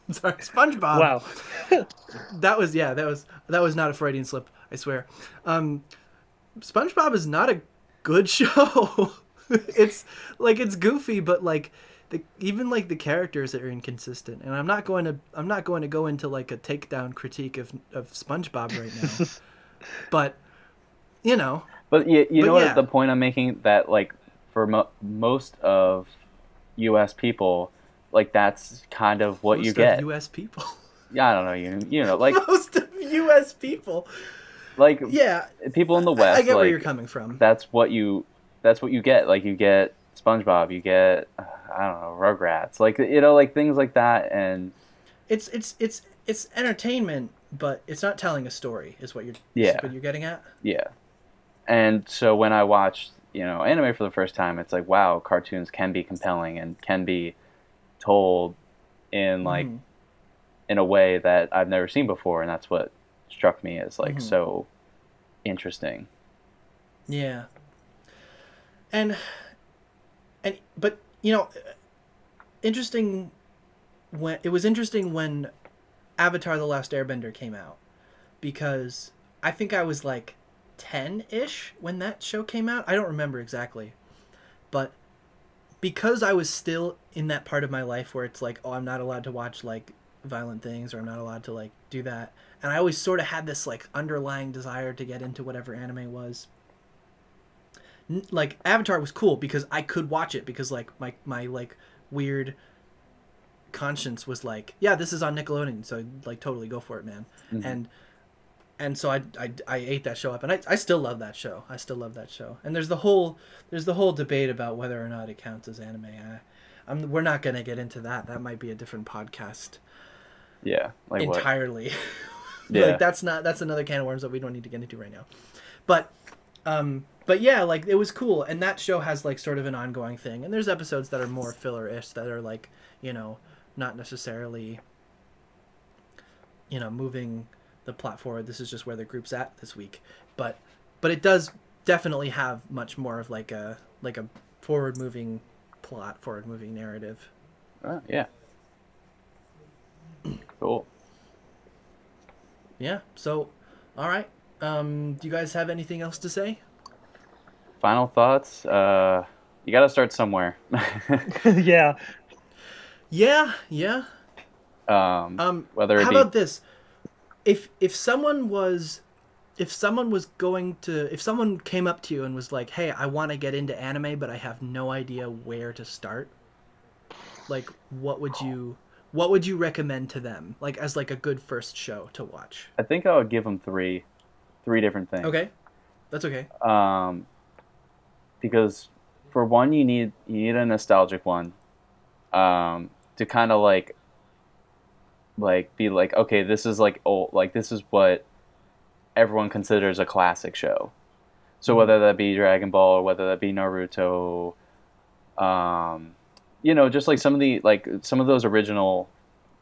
I'm sorry, SpongeBob. Wow. That was not a Freudian slip, I swear. SpongeBob is not a good show. it's goofy, but like even like the characters are inconsistent, and I'm not going to go into like a takedown critique of SpongeBob right now. But But you know yeah. what the point I'm making, that like for most of U.S. people, like that's kind of what most you of get. U.S. people. Yeah, I don't know, like Most of U.S. people. like Yeah, people in the West. I get where like, you're coming from. That's what you get. Like you get SpongeBob, you get I don't know, Rugrats, like like things like that, and It's entertainment, but it's not telling a story. Is what Yeah. what you're getting at? yeah. And so when I watched anime for the first time, it's like, wow, cartoons can be compelling and can be told in like in a way that I've never seen before, and that's what struck me as like so interesting. Yeah. And but interesting when Avatar: The Last Airbender came out, because I think I was like 10-ish when that show came out. I don't remember exactly. But because I was still in that part of my life where it's like, oh, I'm not allowed to watch like violent things, or I'm not allowed to like do that. And I always sort of had this like underlying desire to get into whatever anime was. Like Avatar was cool because I could watch it because like my like weird conscience was like, yeah, this is on Nickelodeon, so like totally go for it, man. And so I ate that show up, and I still love that show. And there's the whole debate about whether or not it counts as anime. We're not gonna get into that. That might be a different podcast. Yeah, like entirely. Yeah. Like that's another can of worms that we don't need to get into right now. But yeah, like it was cool, and that show has like sort of an ongoing thing, and there's episodes that are more filler-ish that are like, not necessarily moving the plot forward. This is just where the group's at this week. But it does definitely have much more of like a forward moving plot, forward moving narrative. Yeah. Cool. Yeah. So, all right. Do you guys have anything else to say? Final thoughts. You got to start somewhere. Yeah. Yeah. Whether it How be about this? If someone was if someone came up to you and was like, "Hey, I want to get into anime, but I have no idea where to start." Like, what would you recommend to them? Like as like a good first show to watch? I think I would give them three different things. Okay. That's okay. Um, because for one, you need a nostalgic one, to kind of like be like, okay, this is like old, like this is what everyone considers a classic show. So whether that be Dragon Ball or whether that be Naruto, um, just like some of those original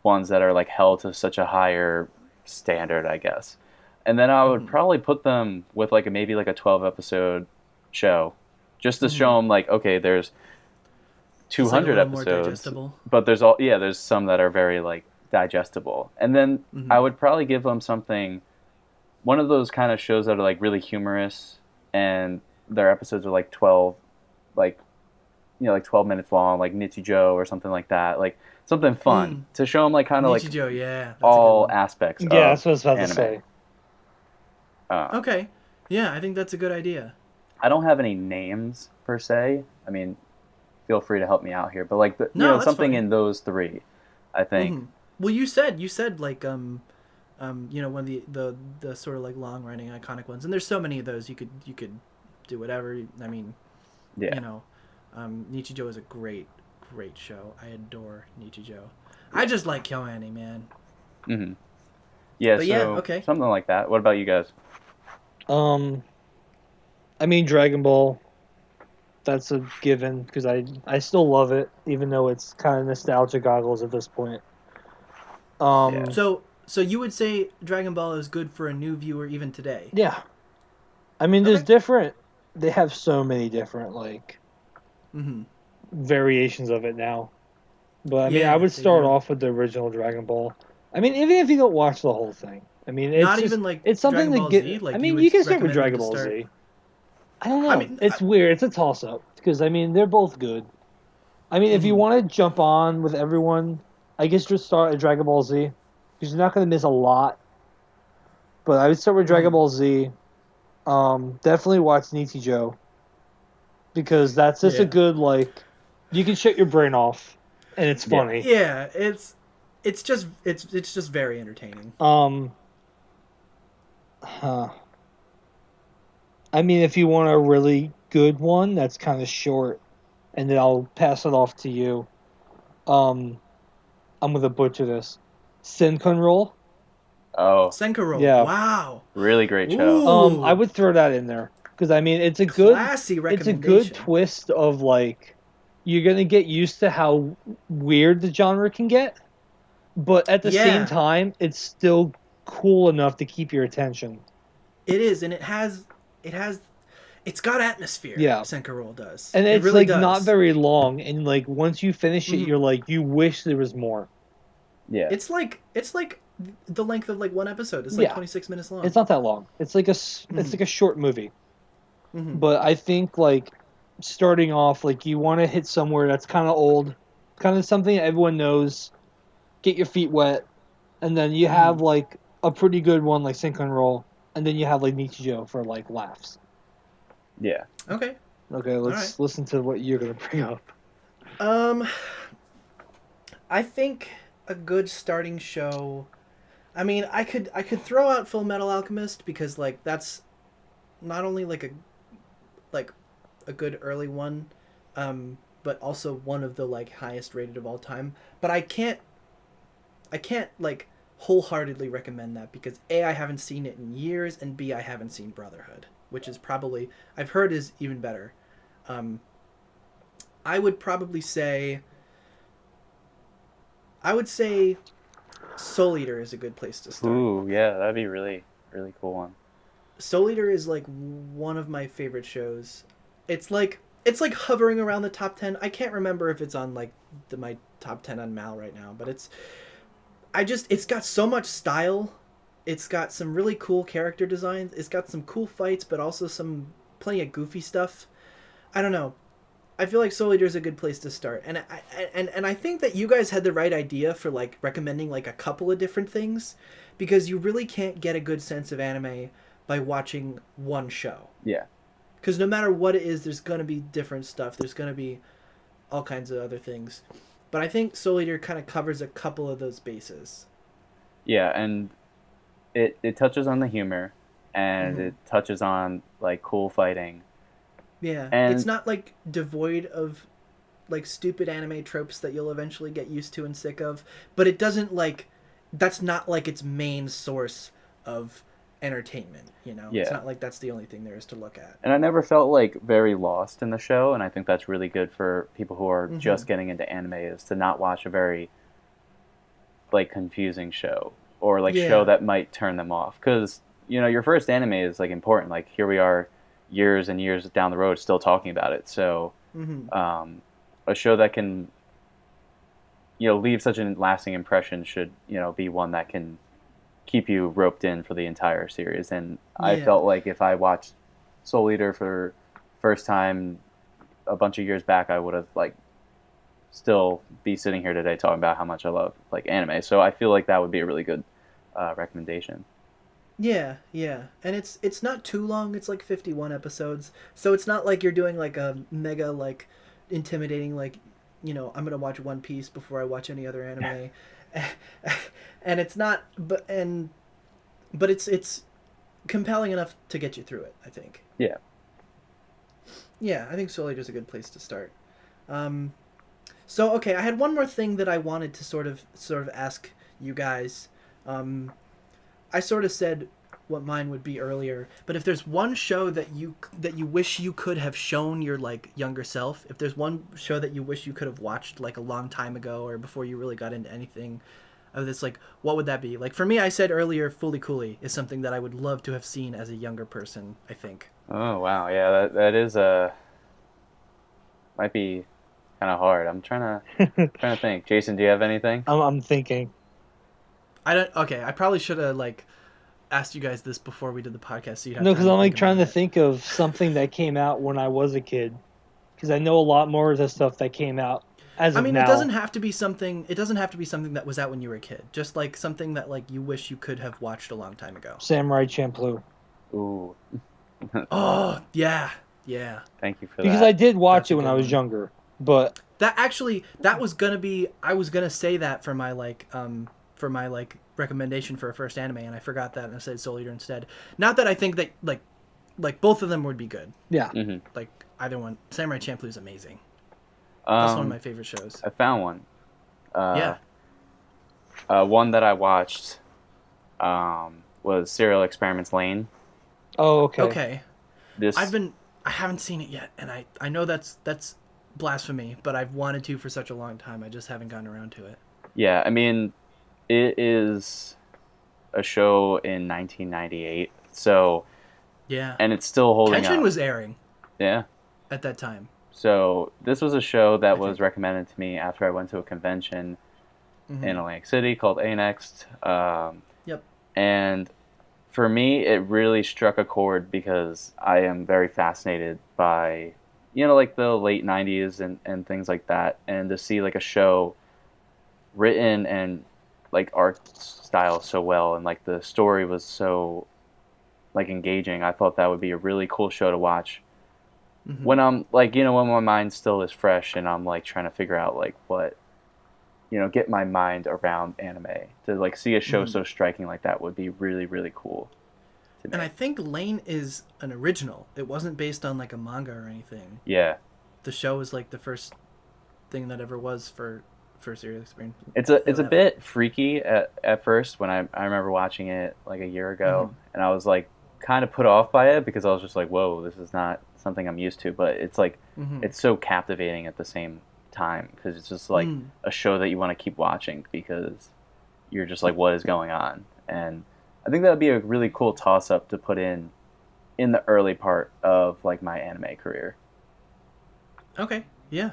ones that are like held to such a higher standard, I guess. And then I would probably put them with like maybe like a 12 episode show, just to show them like, okay, there's It's like a 200 little more episodes, digestible. but there's some that are very like digestible. And then I would probably give them something, one of those kind of shows that are like really humorous, and their episodes are like 12, like like 12 minutes long, like Nichijou or something like that, like something fun to show them like kind of like Nichijou, yeah, that's a good all one. aspects Yeah, of that's what I was about anime. to say. Okay. Yeah, I think that's a good idea. I don't have any names per se. I mean, feel free to help me out here, but like No, that's something fine. in those three, I think. Well, you said like one of the sort of like long running iconic ones, and there's so many of those. You could do whatever. I mean, Yeah. Nichijou is a great show. I adore Nichijou. I just like KyoAni, man. Mm-hmm. Yeah. But so yeah, okay. something like that. What about you guys? I mean Dragon Ball. That's a given because I still love it, even though it's kind of nostalgia goggles at this point. Yeah. So you would say Dragon Ball is good for a new viewer even today? Yeah. I mean, there's Okay. different. They have so many different like Mm-hmm. variations of it now. But I mean, Yeah, I would they start do. off with the original Dragon Ball. I mean, even if you don't watch the whole thing, I mean, it's Not just, even like it's something Dragon to Ball get. Z. Like I you mean, would you can start with recommend Dragon them to Ball start. Z. I don't know. I mean, It's weird. It's a toss up because I mean they're both good. I mean, if you want to jump on with everyone, I guess just start at Dragon Ball Z because you're not going to miss a lot. But I would start with Dragon Ball Z. Definitely watch Nichijou because that's just a Yeah. good like. You can shut your brain off, and it's Yeah. funny. Yeah, it's just very entertaining. Huh. I mean, if you want a really good one that's kind of short, and then I'll pass it off to you. I'm gonna butcher this. Sinkun Roll. Oh, Senkaroll. Yeah. Wow. really great show. Ooh. I would throw that in there because I mean it's a Classy good recommendation. twist of like you're gonna get used to how weird the genre can get, but at the Yeah. same time it's still cool enough to keep your attention. It is, and it's got atmosphere. Yeah. Senkaroll does. And It it's really like does. not very long, and like once you finish it, you're like you wish there was more. Yeah. It's like the length of like one episode. It's like 26 minutes long. It's not that long. It's like it's like a short movie. But I think like starting off, like you want to hit somewhere that's kind of old, kind of something that everyone knows. Get your feet wet, and then you have like a pretty good one like Synchron Roll, and then you have like Nichijou for like laughs. Yeah. Okay. Okay, let's right. listen to what you're gonna bring up. I think a good starting show. I mean, I could throw out Full Metal Alchemist because like that's not only like a good early one, but also one of the like highest rated of all time. But I can't like wholeheartedly recommend that because A, I haven't seen it in years, and B, I haven't seen Brotherhood, which is probably I've heard is even better. I would probably say Soul Eater is a good place to start. Ooh, yeah, that'd be really, really cool one. Soul Eater is like one of my favorite shows. It's like hovering around the top 10. I can't remember if it's on like my top 10 on Mal right now, but it's got so much style. It's got some really cool character designs. It's got some cool fights, but also some plenty of goofy stuff. I don't know. I feel like Soul Eater is a good place to start, and I think that you guys had the right idea for like recommending like a couple of different things, because you really can't get a good sense of anime by watching one show. Yeah. Because no matter what it is, there's gonna be different stuff. There's gonna be all kinds of other things, but I think Soul Eater kind of covers a couple of those bases. Yeah, and it touches on the humor, and Mhm. it touches on like cool fighting. Yeah, And it's not like devoid of like stupid anime tropes that you'll eventually get used to and sick of, but it doesn't like that's not like its main source of entertainment, you know. It's yeah. not like that's the only thing there is to look at. And I never felt like very lost in the show, and I think that's really good for people who are Mhm. just getting into anime, is to not watch a very like confusing show, or like Yeah. show that might turn them off, because your first anime is like important. Like here we are years and years down the road still talking about it. So Mhm. a show that can leave such a lasting impression should be one that can keep you roped in for the entire series. And I Yeah. felt like if I watched Soul Eater for first time a bunch of years back, I would have like still be sitting here today talking about how much I love like anime. So I feel like that would be a really good recommendation. Yeah, yeah. And it's not too long. It's like 51 episodes. So it's not like you're doing like a mega like intimidating like, I'm going to watch One Piece before I watch any other anime. And it's not but it's compelling enough to get you through it, I think. Yeah. Yeah, I think Soul Eater is a good place to start. So okay, I had one more thing that I wanted to sort of ask you guys. I sort of said what mine would be earlier, but if there's one show that you wish you could have shown your like younger self, if there's one show that you wish you could have watched like a long time ago or before you really got into anything of this, like what would that be? Like for me, I said earlier, Fooly Cooly is something that I would love to have seen as a younger person, I think. Oh wow, yeah, that is might be kind of hard. I'm trying to think. Jason, do you have anything? I'm thinking. I don't. Okay, I probably should have like asked you guys this before we did the podcast, so you'd have No, time because to I'm like think trying about to it. think of something that came out when I was a kid, because I know a lot more of the stuff that came out as I of mean, now. it doesn't have to be something. It doesn't have to be something that was out when you were a kid. Just like something that like you wish you could have watched a long time ago. Samurai Champloo. Ooh, Oh yeah, yeah. thank you for Because that. I did watch That's a it when good I was one. younger, but That was gonna be. I was gonna say that for my recommendation for a first anime, and I forgot that and I said Soul Eater instead. Not that I think that like both of them would be good. yeah. Hmm. Like either one. Samurai Champloo is amazing. That's one of my Um, favorite shows. I found one. Yeah. One that I watched was Serial Experiments Lane. Oh, okay. Okay. This I haven't seen it yet, and I know that's blasphemy, but I've wanted to for such a long time. I just haven't gotten around to it. Yeah, I mean, it is a show in 1998, so Yeah. and it's still holding Kenshin up. was airing Yeah. at that time. So this was a show that I was think. recommended to me after I went to a convention Mhm. in Atlantic City called ANeXT. Yep. And for me, it really struck a chord because I am very fascinated by, like the late 90s and things like that. And to see like a show written and like art style so well, and like the story was so like engaging, I thought that would be a really cool show to watch Mhm. when I'm like, when my mind still is fresh and I'm like trying to figure out like what, get my mind around anime. To like see a show Mhm. so striking like that would be really, really cool to me. And I think Lane is an original. It wasn't based on like a manga or anything. Yeah. The show was like the first thing that ever was for Serial Experience. It's a bit freaky at first when I remember watching it like a year ago, and I was like kind of put off by it because I was just like, whoa, this is not something I'm used to, but it's like Mhm. it's so captivating at the same time because it's just like a show that you want to keep watching because you're just like, what is going on? And I think that would be a really cool toss up to put in the early part of like my anime career. Okay. Yeah.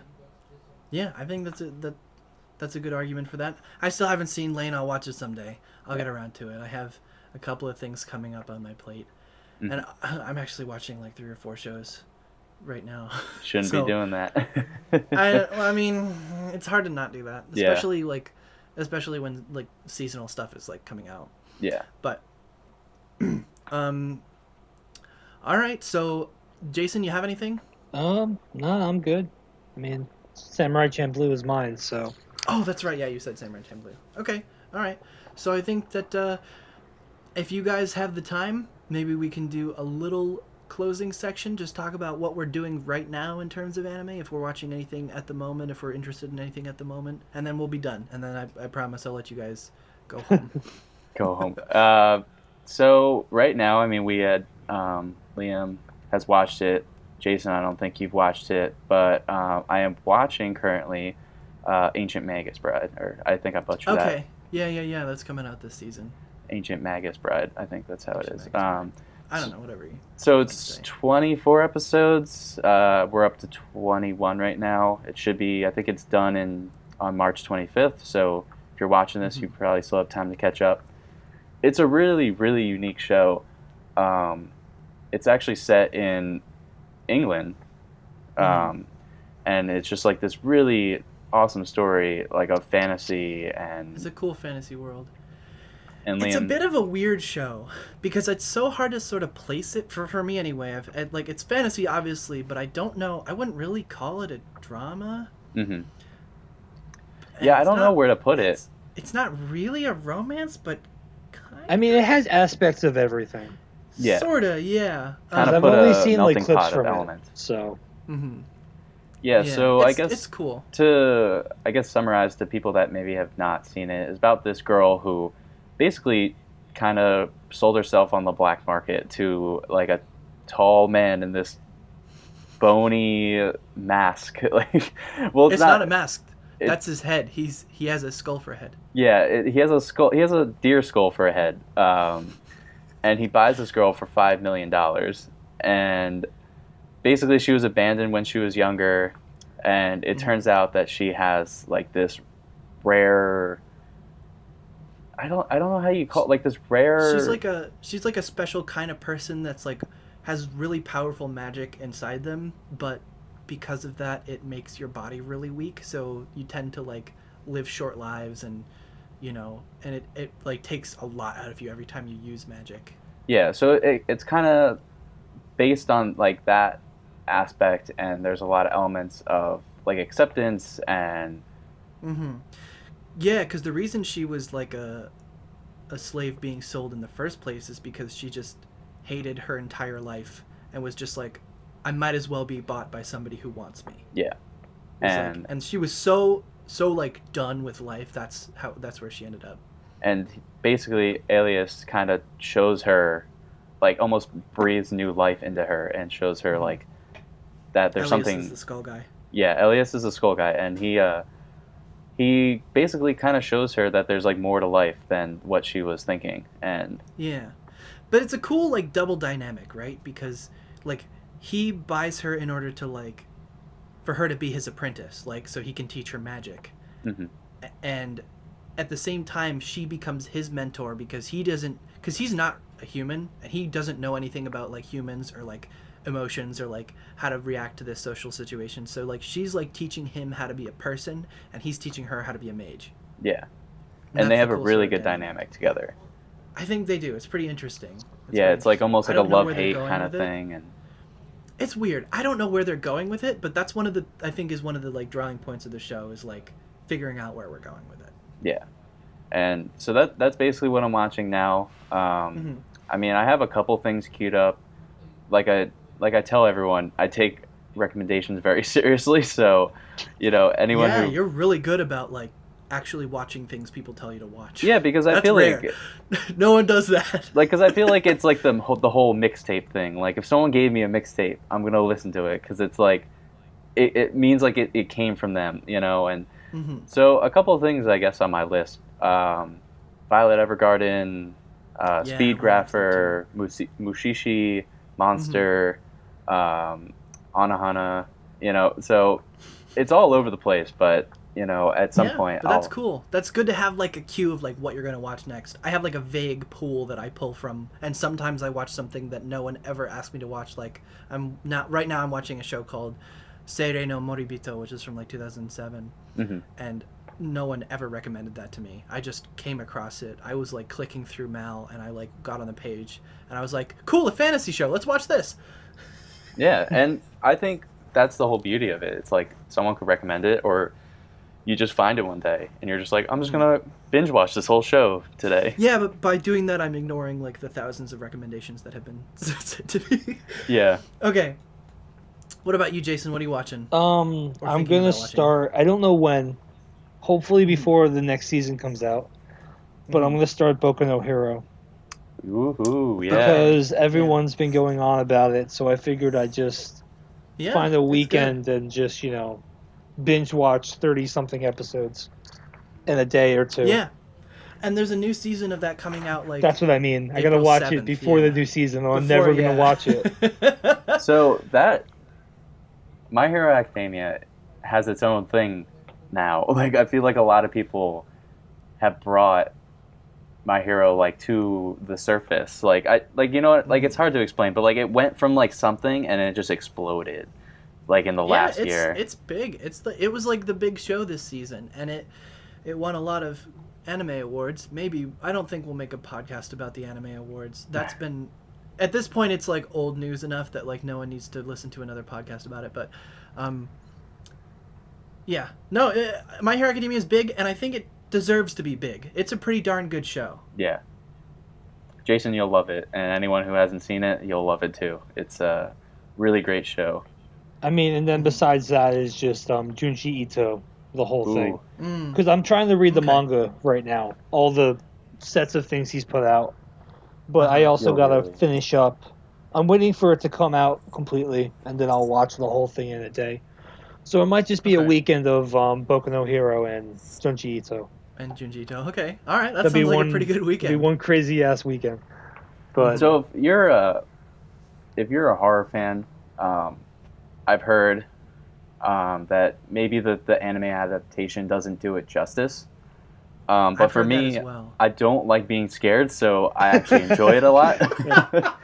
Yeah, I think that's a good argument for that. I still haven't seen Lane. I'll watch it someday. I'll get around to it. I have a couple of things coming up on my plate, and I'm actually watching like 3 or 4 shows right now. Shouldn't So, be doing that. I mean, it's hard to not do that, Yeah. especially when like seasonal stuff is like coming out. Yeah. But, all right. So, Jason, you have anything? No, I'm good. I mean, Samurai Champloo is mine, so. Oh, that's right. Yeah, you said Samurai Champloo. Okay. All right. So I think that if you guys have the time, maybe we can do a little closing section. Just talk about what we're doing right now in terms of anime. If we're watching anything at the moment, if we're interested in anything at the moment, and then we'll be done. And then I promise I'll let you guys go home. Go home. So right now, I mean, we had Liam has watched it. Jason, I don't think you've watched it, but I am watching currently Ancient Magus Bride, or I think I butchered that. Okay. Yeah. That's coming out this season. Ancient Magus Bride, I think that's how it Ancient is. Magus I don't know, whatever. So it's 24 episodes. We're up to 21 right now. It should be, I think it's done on March 25th. So if you're watching this, you probably still have time to catch up. It's a really, really unique show. It's actually set in England. And it's just like this really awesome story, like of fantasy and... It's a cool fantasy world. And it's a Liam, bit of a weird show because it's so hard to sort of place it for me anyway. Like it's fantasy obviously, but I don't know. I wouldn't really call it a drama. Mm-hmm. Yeah, I don't know where to put it. It's not really a romance, but I mean, it has aspects of everything. Yeah, sorta. Yeah. Kind of I've only seen like clips from it. So. Mm-hmm. Yeah, so I guess it's cool. To summarize to people that maybe have not seen it, is about this girl who basically kind of sold herself on the black market to like a tall man in this bony mask. Like, well, it's not a mask. That's his head. He has a skull for a head. Yeah, he has a skull. He has a deer skull for a head. And he buys this girl for $5 million. And basically, she was abandoned when she was younger, and it turns out that she has like this rare. I don't know how you call it, like this rare. She's like a special kind of person that's like has really powerful magic inside them, but because of that, it makes your body really weak. So you tend to like live short lives, and and it like takes a lot out of you every time you use magic. Yeah, so it's kind of based on like that aspect, and there's a lot of elements of like acceptance and. Mm-hmm. Yeah, because the reason she was like a slave being sold in the first place is because she just hated her entire life and was just like, I might as well be bought by somebody who wants me. Yeah, and she was so like done with life. That's where she ended up. And basically, Elias kind of shows her, like almost breathes new life into her and shows her like that there's something. Elias is the skull guy. Yeah, Elias is the skull guy, and he basically kind of shows her that there's like more to life than what she was thinking. And yeah, but it's a cool like double dynamic, right? Because like he buys her in order to like for her to be his apprentice, like so he can teach her magic. Mm-hmm. And at the same time she becomes his mentor because he's not a human and he doesn't know anything about like humans or like emotions or like how to react to this social situation. So like she's like teaching him how to be a person and he's teaching her how to be a mage. Yeah. And they have a really good dynamic together. I think they do. It's pretty interesting. It's like almost like a love-hate kind of thing. And it's weird. I don't know where they're going with it, but that's one of the like drawing points of the show is like figuring out where we're going with it. Yeah. And so that's basically what I'm watching now. I mean, I have a couple things queued up. Like I tell everyone, I take recommendations very seriously. So, anyone who... you're really good about like actually watching things people tell you to watch. Yeah, because I feel rare. like no one does that. Like, because I feel like it's like the whole mixtape thing. Like, if someone gave me a mixtape, I'm gonna listen to it because it's like it means like it came from them, And so a couple of things I guess on my list: Violet Evergarden, Speed Grapher, Mushishi, Monster, Anohana. So it's all over the place, but at some point but that's cool. That's good to have like a cue of like what you're gonna watch next. I have like a vague pool that I pull from, and sometimes I watch something that no one ever asked me to watch. Like I'm not right now. I'm watching a show called Seirei no Moribito, which is from like 2007, Mm-hmm. and no one ever recommended that to me. I just came across it. I was like clicking through Mal, and I like got on the page, and I was like, "Cool, a fantasy show. Let's watch this." Yeah, and I think that's the whole beauty of it. It's like someone could recommend it, or you just find it one day, and you're just like, I'm just gonna binge watch this whole show today. Yeah, but by doing that, I'm ignoring like the thousands of recommendations that have been sent to me. Yeah. Okay. What about you, Jason? What are you watching? I'm thinking gonna about watching? start. I don't know when. Hopefully before the next season comes out. But I'm gonna start Boku no Hero Ooh, yeah. because everyone's been going on about it. So I figured I'd just Yeah, find a it's weekend and just binge watch 30 something episodes in a day or two. good. Yeah, and there's a new season of that coming out. Like That's what I mean. I gotta April watch 7th, it before yeah. the new season, or I'm Before- never gonna yeah. watch it. So that My Hero Academia has its own thing now. Like I feel like a lot of people have brought My Hero like to the surface. Like it's hard to explain, but like it went from like something and it just exploded like in the last year. It's big. It was like the big show this season, and it won a lot of anime awards. Maybe I don't think we'll make a podcast about the anime awards. That's been at this point it's like old news enough that like no one needs to listen to another podcast about it. But yeah, no, My Hero Academia is big, and I think it deserves to be big. It's a pretty darn good show. Yeah. Jason, you'll love it, and anyone who hasn't seen it, you'll love it too. It's a really great show. I mean, and then besides that is just Junji Ito, the whole thing. Mm. Because I'm trying to read the Okay. manga right now, all the sets of things he's put out. But I also You'll gotta really- finish up. I'm waiting for it to come out completely, and then I'll watch the whole thing in a day. So it might just be a Okay. weekend of Boku no Hero and Junji Ito. And Junji Ito. Okay, all right, that That'd be sounds like one- a pretty good It'll weekend. be one crazy ass weekend. But So if you're a horror fan, I've heard that maybe the anime adaptation doesn't do it justice. But I've for heard that me, as well. I don't like being scared, so I actually enjoy it a lot.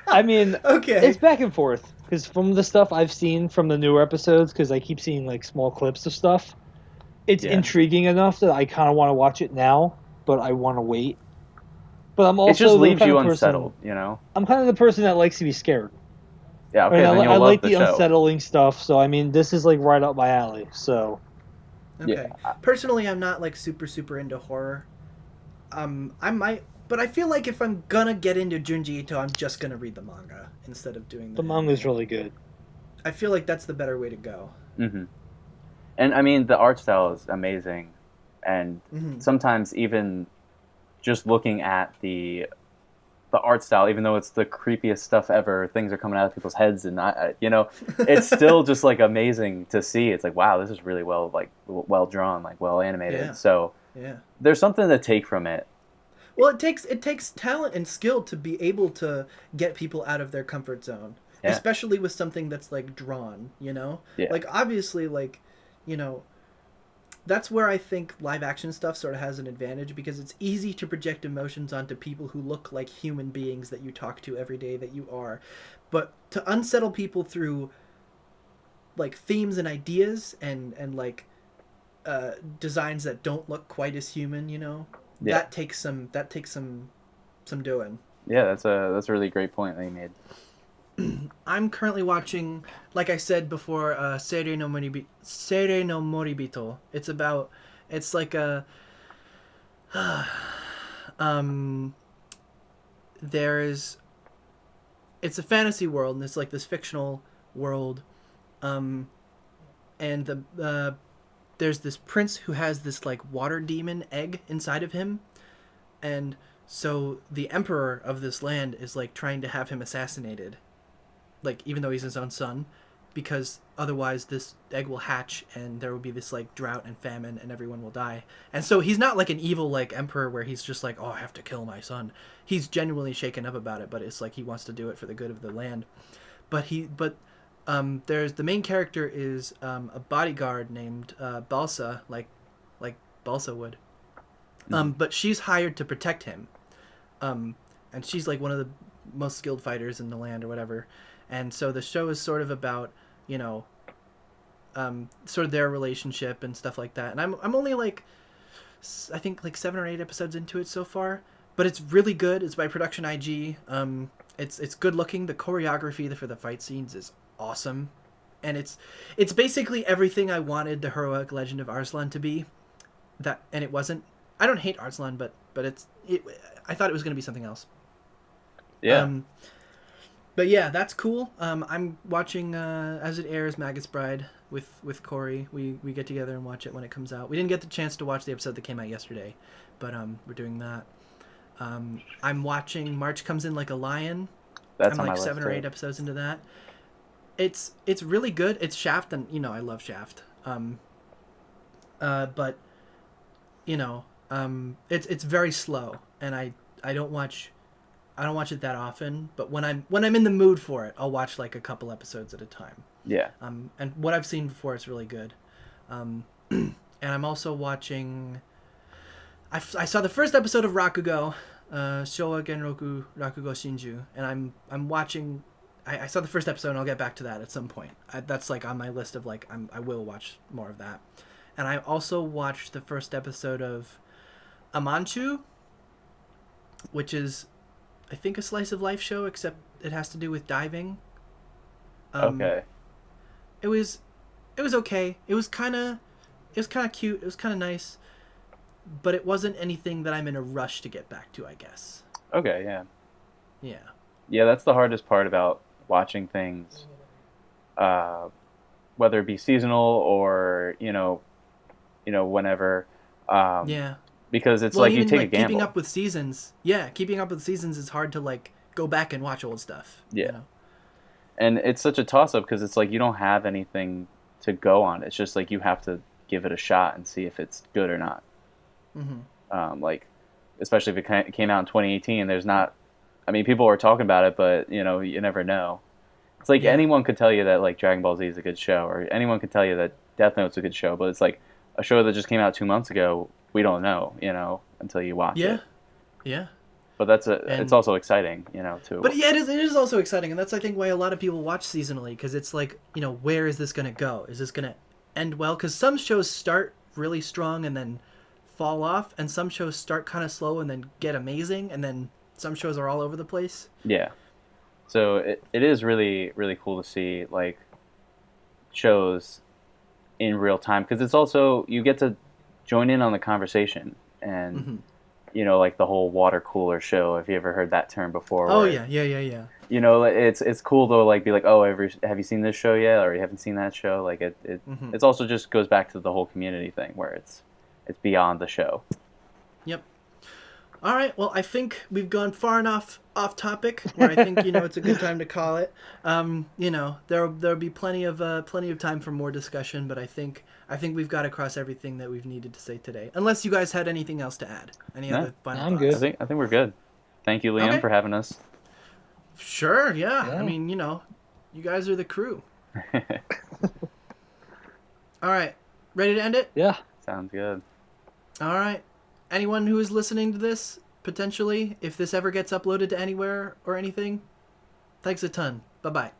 I mean, Okay. it's back and forth. Because from the stuff I've seen from the newer episodes, because I keep seeing like small clips of stuff, it's Yeah. intriguing enough that I kind of want to watch it now, but I want to wait. But I'm also It just the leaves kind you of person- unsettled, you know? I'm kind of the person that likes to be scared. Yeah, okay, I mean, then you'll I love like the the show. unsettling stuff, so I mean, this is like right up my alley. So Okay. Yeah. Personally, I'm not like super into horror. I might, but I feel like if I'm gonna get into Junji Ito, I'm just gonna read the manga instead of doing the manga's really good. I feel like that's the better way to go. Hmm. And I mean, the art style is amazing, and Mhm. sometimes even just looking at the art style, even though it's the creepiest stuff ever, things are coming out of people's heads, and it's still just like amazing to see. It's like, wow, this is really well drawn, like well animated. Yeah. So Yeah. there's something to take from it. Well, it takes talent and skill to be able to get people out of their comfort zone, Yeah. especially with something that's like drawn. Yeah. Like obviously, like that's where I think live action stuff sort of has an advantage because it's easy to project emotions onto people who look like human beings that you talk to every day that you are. But to unsettle people through like themes and ideas and like designs that don't look quite as human, Yeah. that takes some doing. Yeah, that's a really great point that you made. I'm currently watching, like I said before, Seirei no Moribito. It's like a, it's a fantasy world, and it's like this fictional world, and there's this prince who has this like water demon egg inside of him, and so the emperor of this land is like trying to have him assassinated, like even though he's his own son, because otherwise this egg will hatch and there will be this like drought and famine and everyone will die. And so he's not like an evil like emperor where he's just like, oh, I have to kill my son. He's genuinely shaken up about it, but it's like he wants to do it for the good of the land. There's the main character is a bodyguard named Balsa, like balsa wood. Mhm. But she's hired to protect him. And she's like one of the most skilled fighters in the land or whatever. And so the show is sort of about, you know, sort of their relationship and stuff like that. And I'm only like, I think like 7 or 8 episodes into it so far, but it's really good. It's by Production IG. It's good looking. The choreography for the fight scenes is awesome, and it's basically everything I wanted the heroic legend of Arslan to be. And it wasn't. I don't hate Arslan, but I thought it was going to be something else. Yeah. But yeah, that's cool. I'm watching as it airs Maggot's Bride with Corey. We get together and watch it when it comes out. We didn't get the chance to watch the episode that came out yesterday, but we're doing that. I'm watching March Comes In Like a Lion. That's I'm on like my 7 list, or 8 too. episodes into that. It's really good. It's Shaft, and you know I love Shaft. But you know, it's very slow, and I don't watch it that often. But when I'm in the mood for it, I'll watch like a couple episodes at a time. Yeah. And what I've seen before is really good. And I'm also watching. I saw the first episode of Rakugo, Showa Genroku Rakugo Shinju, and I'm watching. I saw the first episode, and I'll get back to that at some point. That's like on my list of like I will watch more of that. And I also watched the first episode of Amanchu, which is, I think, a slice of life show, except it has to do with diving. Okay. It was okay. It was kind of cute. It was kind of nice, but it wasn't anything that I'm in a rush to get back to, I guess. Okay. Yeah. Yeah. Yeah. That's the hardest part about watching things, whether it be seasonal or whenever. Yeah. Because it's Well, like you even take a like gamble. keeping up with seasons. Yeah, keeping up with seasons is hard to like go back and watch old stuff. Yeah. You know? And it's such a toss up because it's like you don't have anything to go on. It's just like you have to give it a shot and see if it's good or not. Like, especially if it came out in 2018, there's not. I mean, people are talking about it, but you never know. It's like anyone could tell you that like Dragon Ball Z is a good show, or anyone could tell you that Death Note's a good show, but it's like a show that just came out 2 months ago. We don't know, until you watch it. Yeah. But it's also exciting, too. But yeah, it is also exciting, and that's I think why a lot of people watch seasonally, because it's like, where is this gonna go? Is this gonna end well? Because some shows start really strong and then fall off, and some shows start kind of slow and then get amazing, and then some shows are all over the place. Yeah. So it is really, really cool to see like shows in real time, because it's also you get to join in on the conversation, and like the whole water cooler show. Have you ever heard that term before? Oh where, yeah. It's cool to like be like, oh, have you seen this show yet, or you haven't seen that show? Like it's also just goes back to the whole community thing where it's beyond the show. Yep. All right. Well, I think we've gone far enough off topic where I think it's a good time to call it. There'll be plenty of time for more discussion, but I think we've got across everything that we've needed to say today. Unless you guys had anything else to add. Any other final I'm thoughts? good. I think we're good. Thank you, Liam, Okay. for having us. Sure. Yeah. Yeah. I mean, you guys are the crew. All right. Ready to end it? Yeah. Sounds good. All right. Anyone who is listening to this, potentially, if this ever gets uploaded to anywhere or anything, thanks a ton. Bye-bye.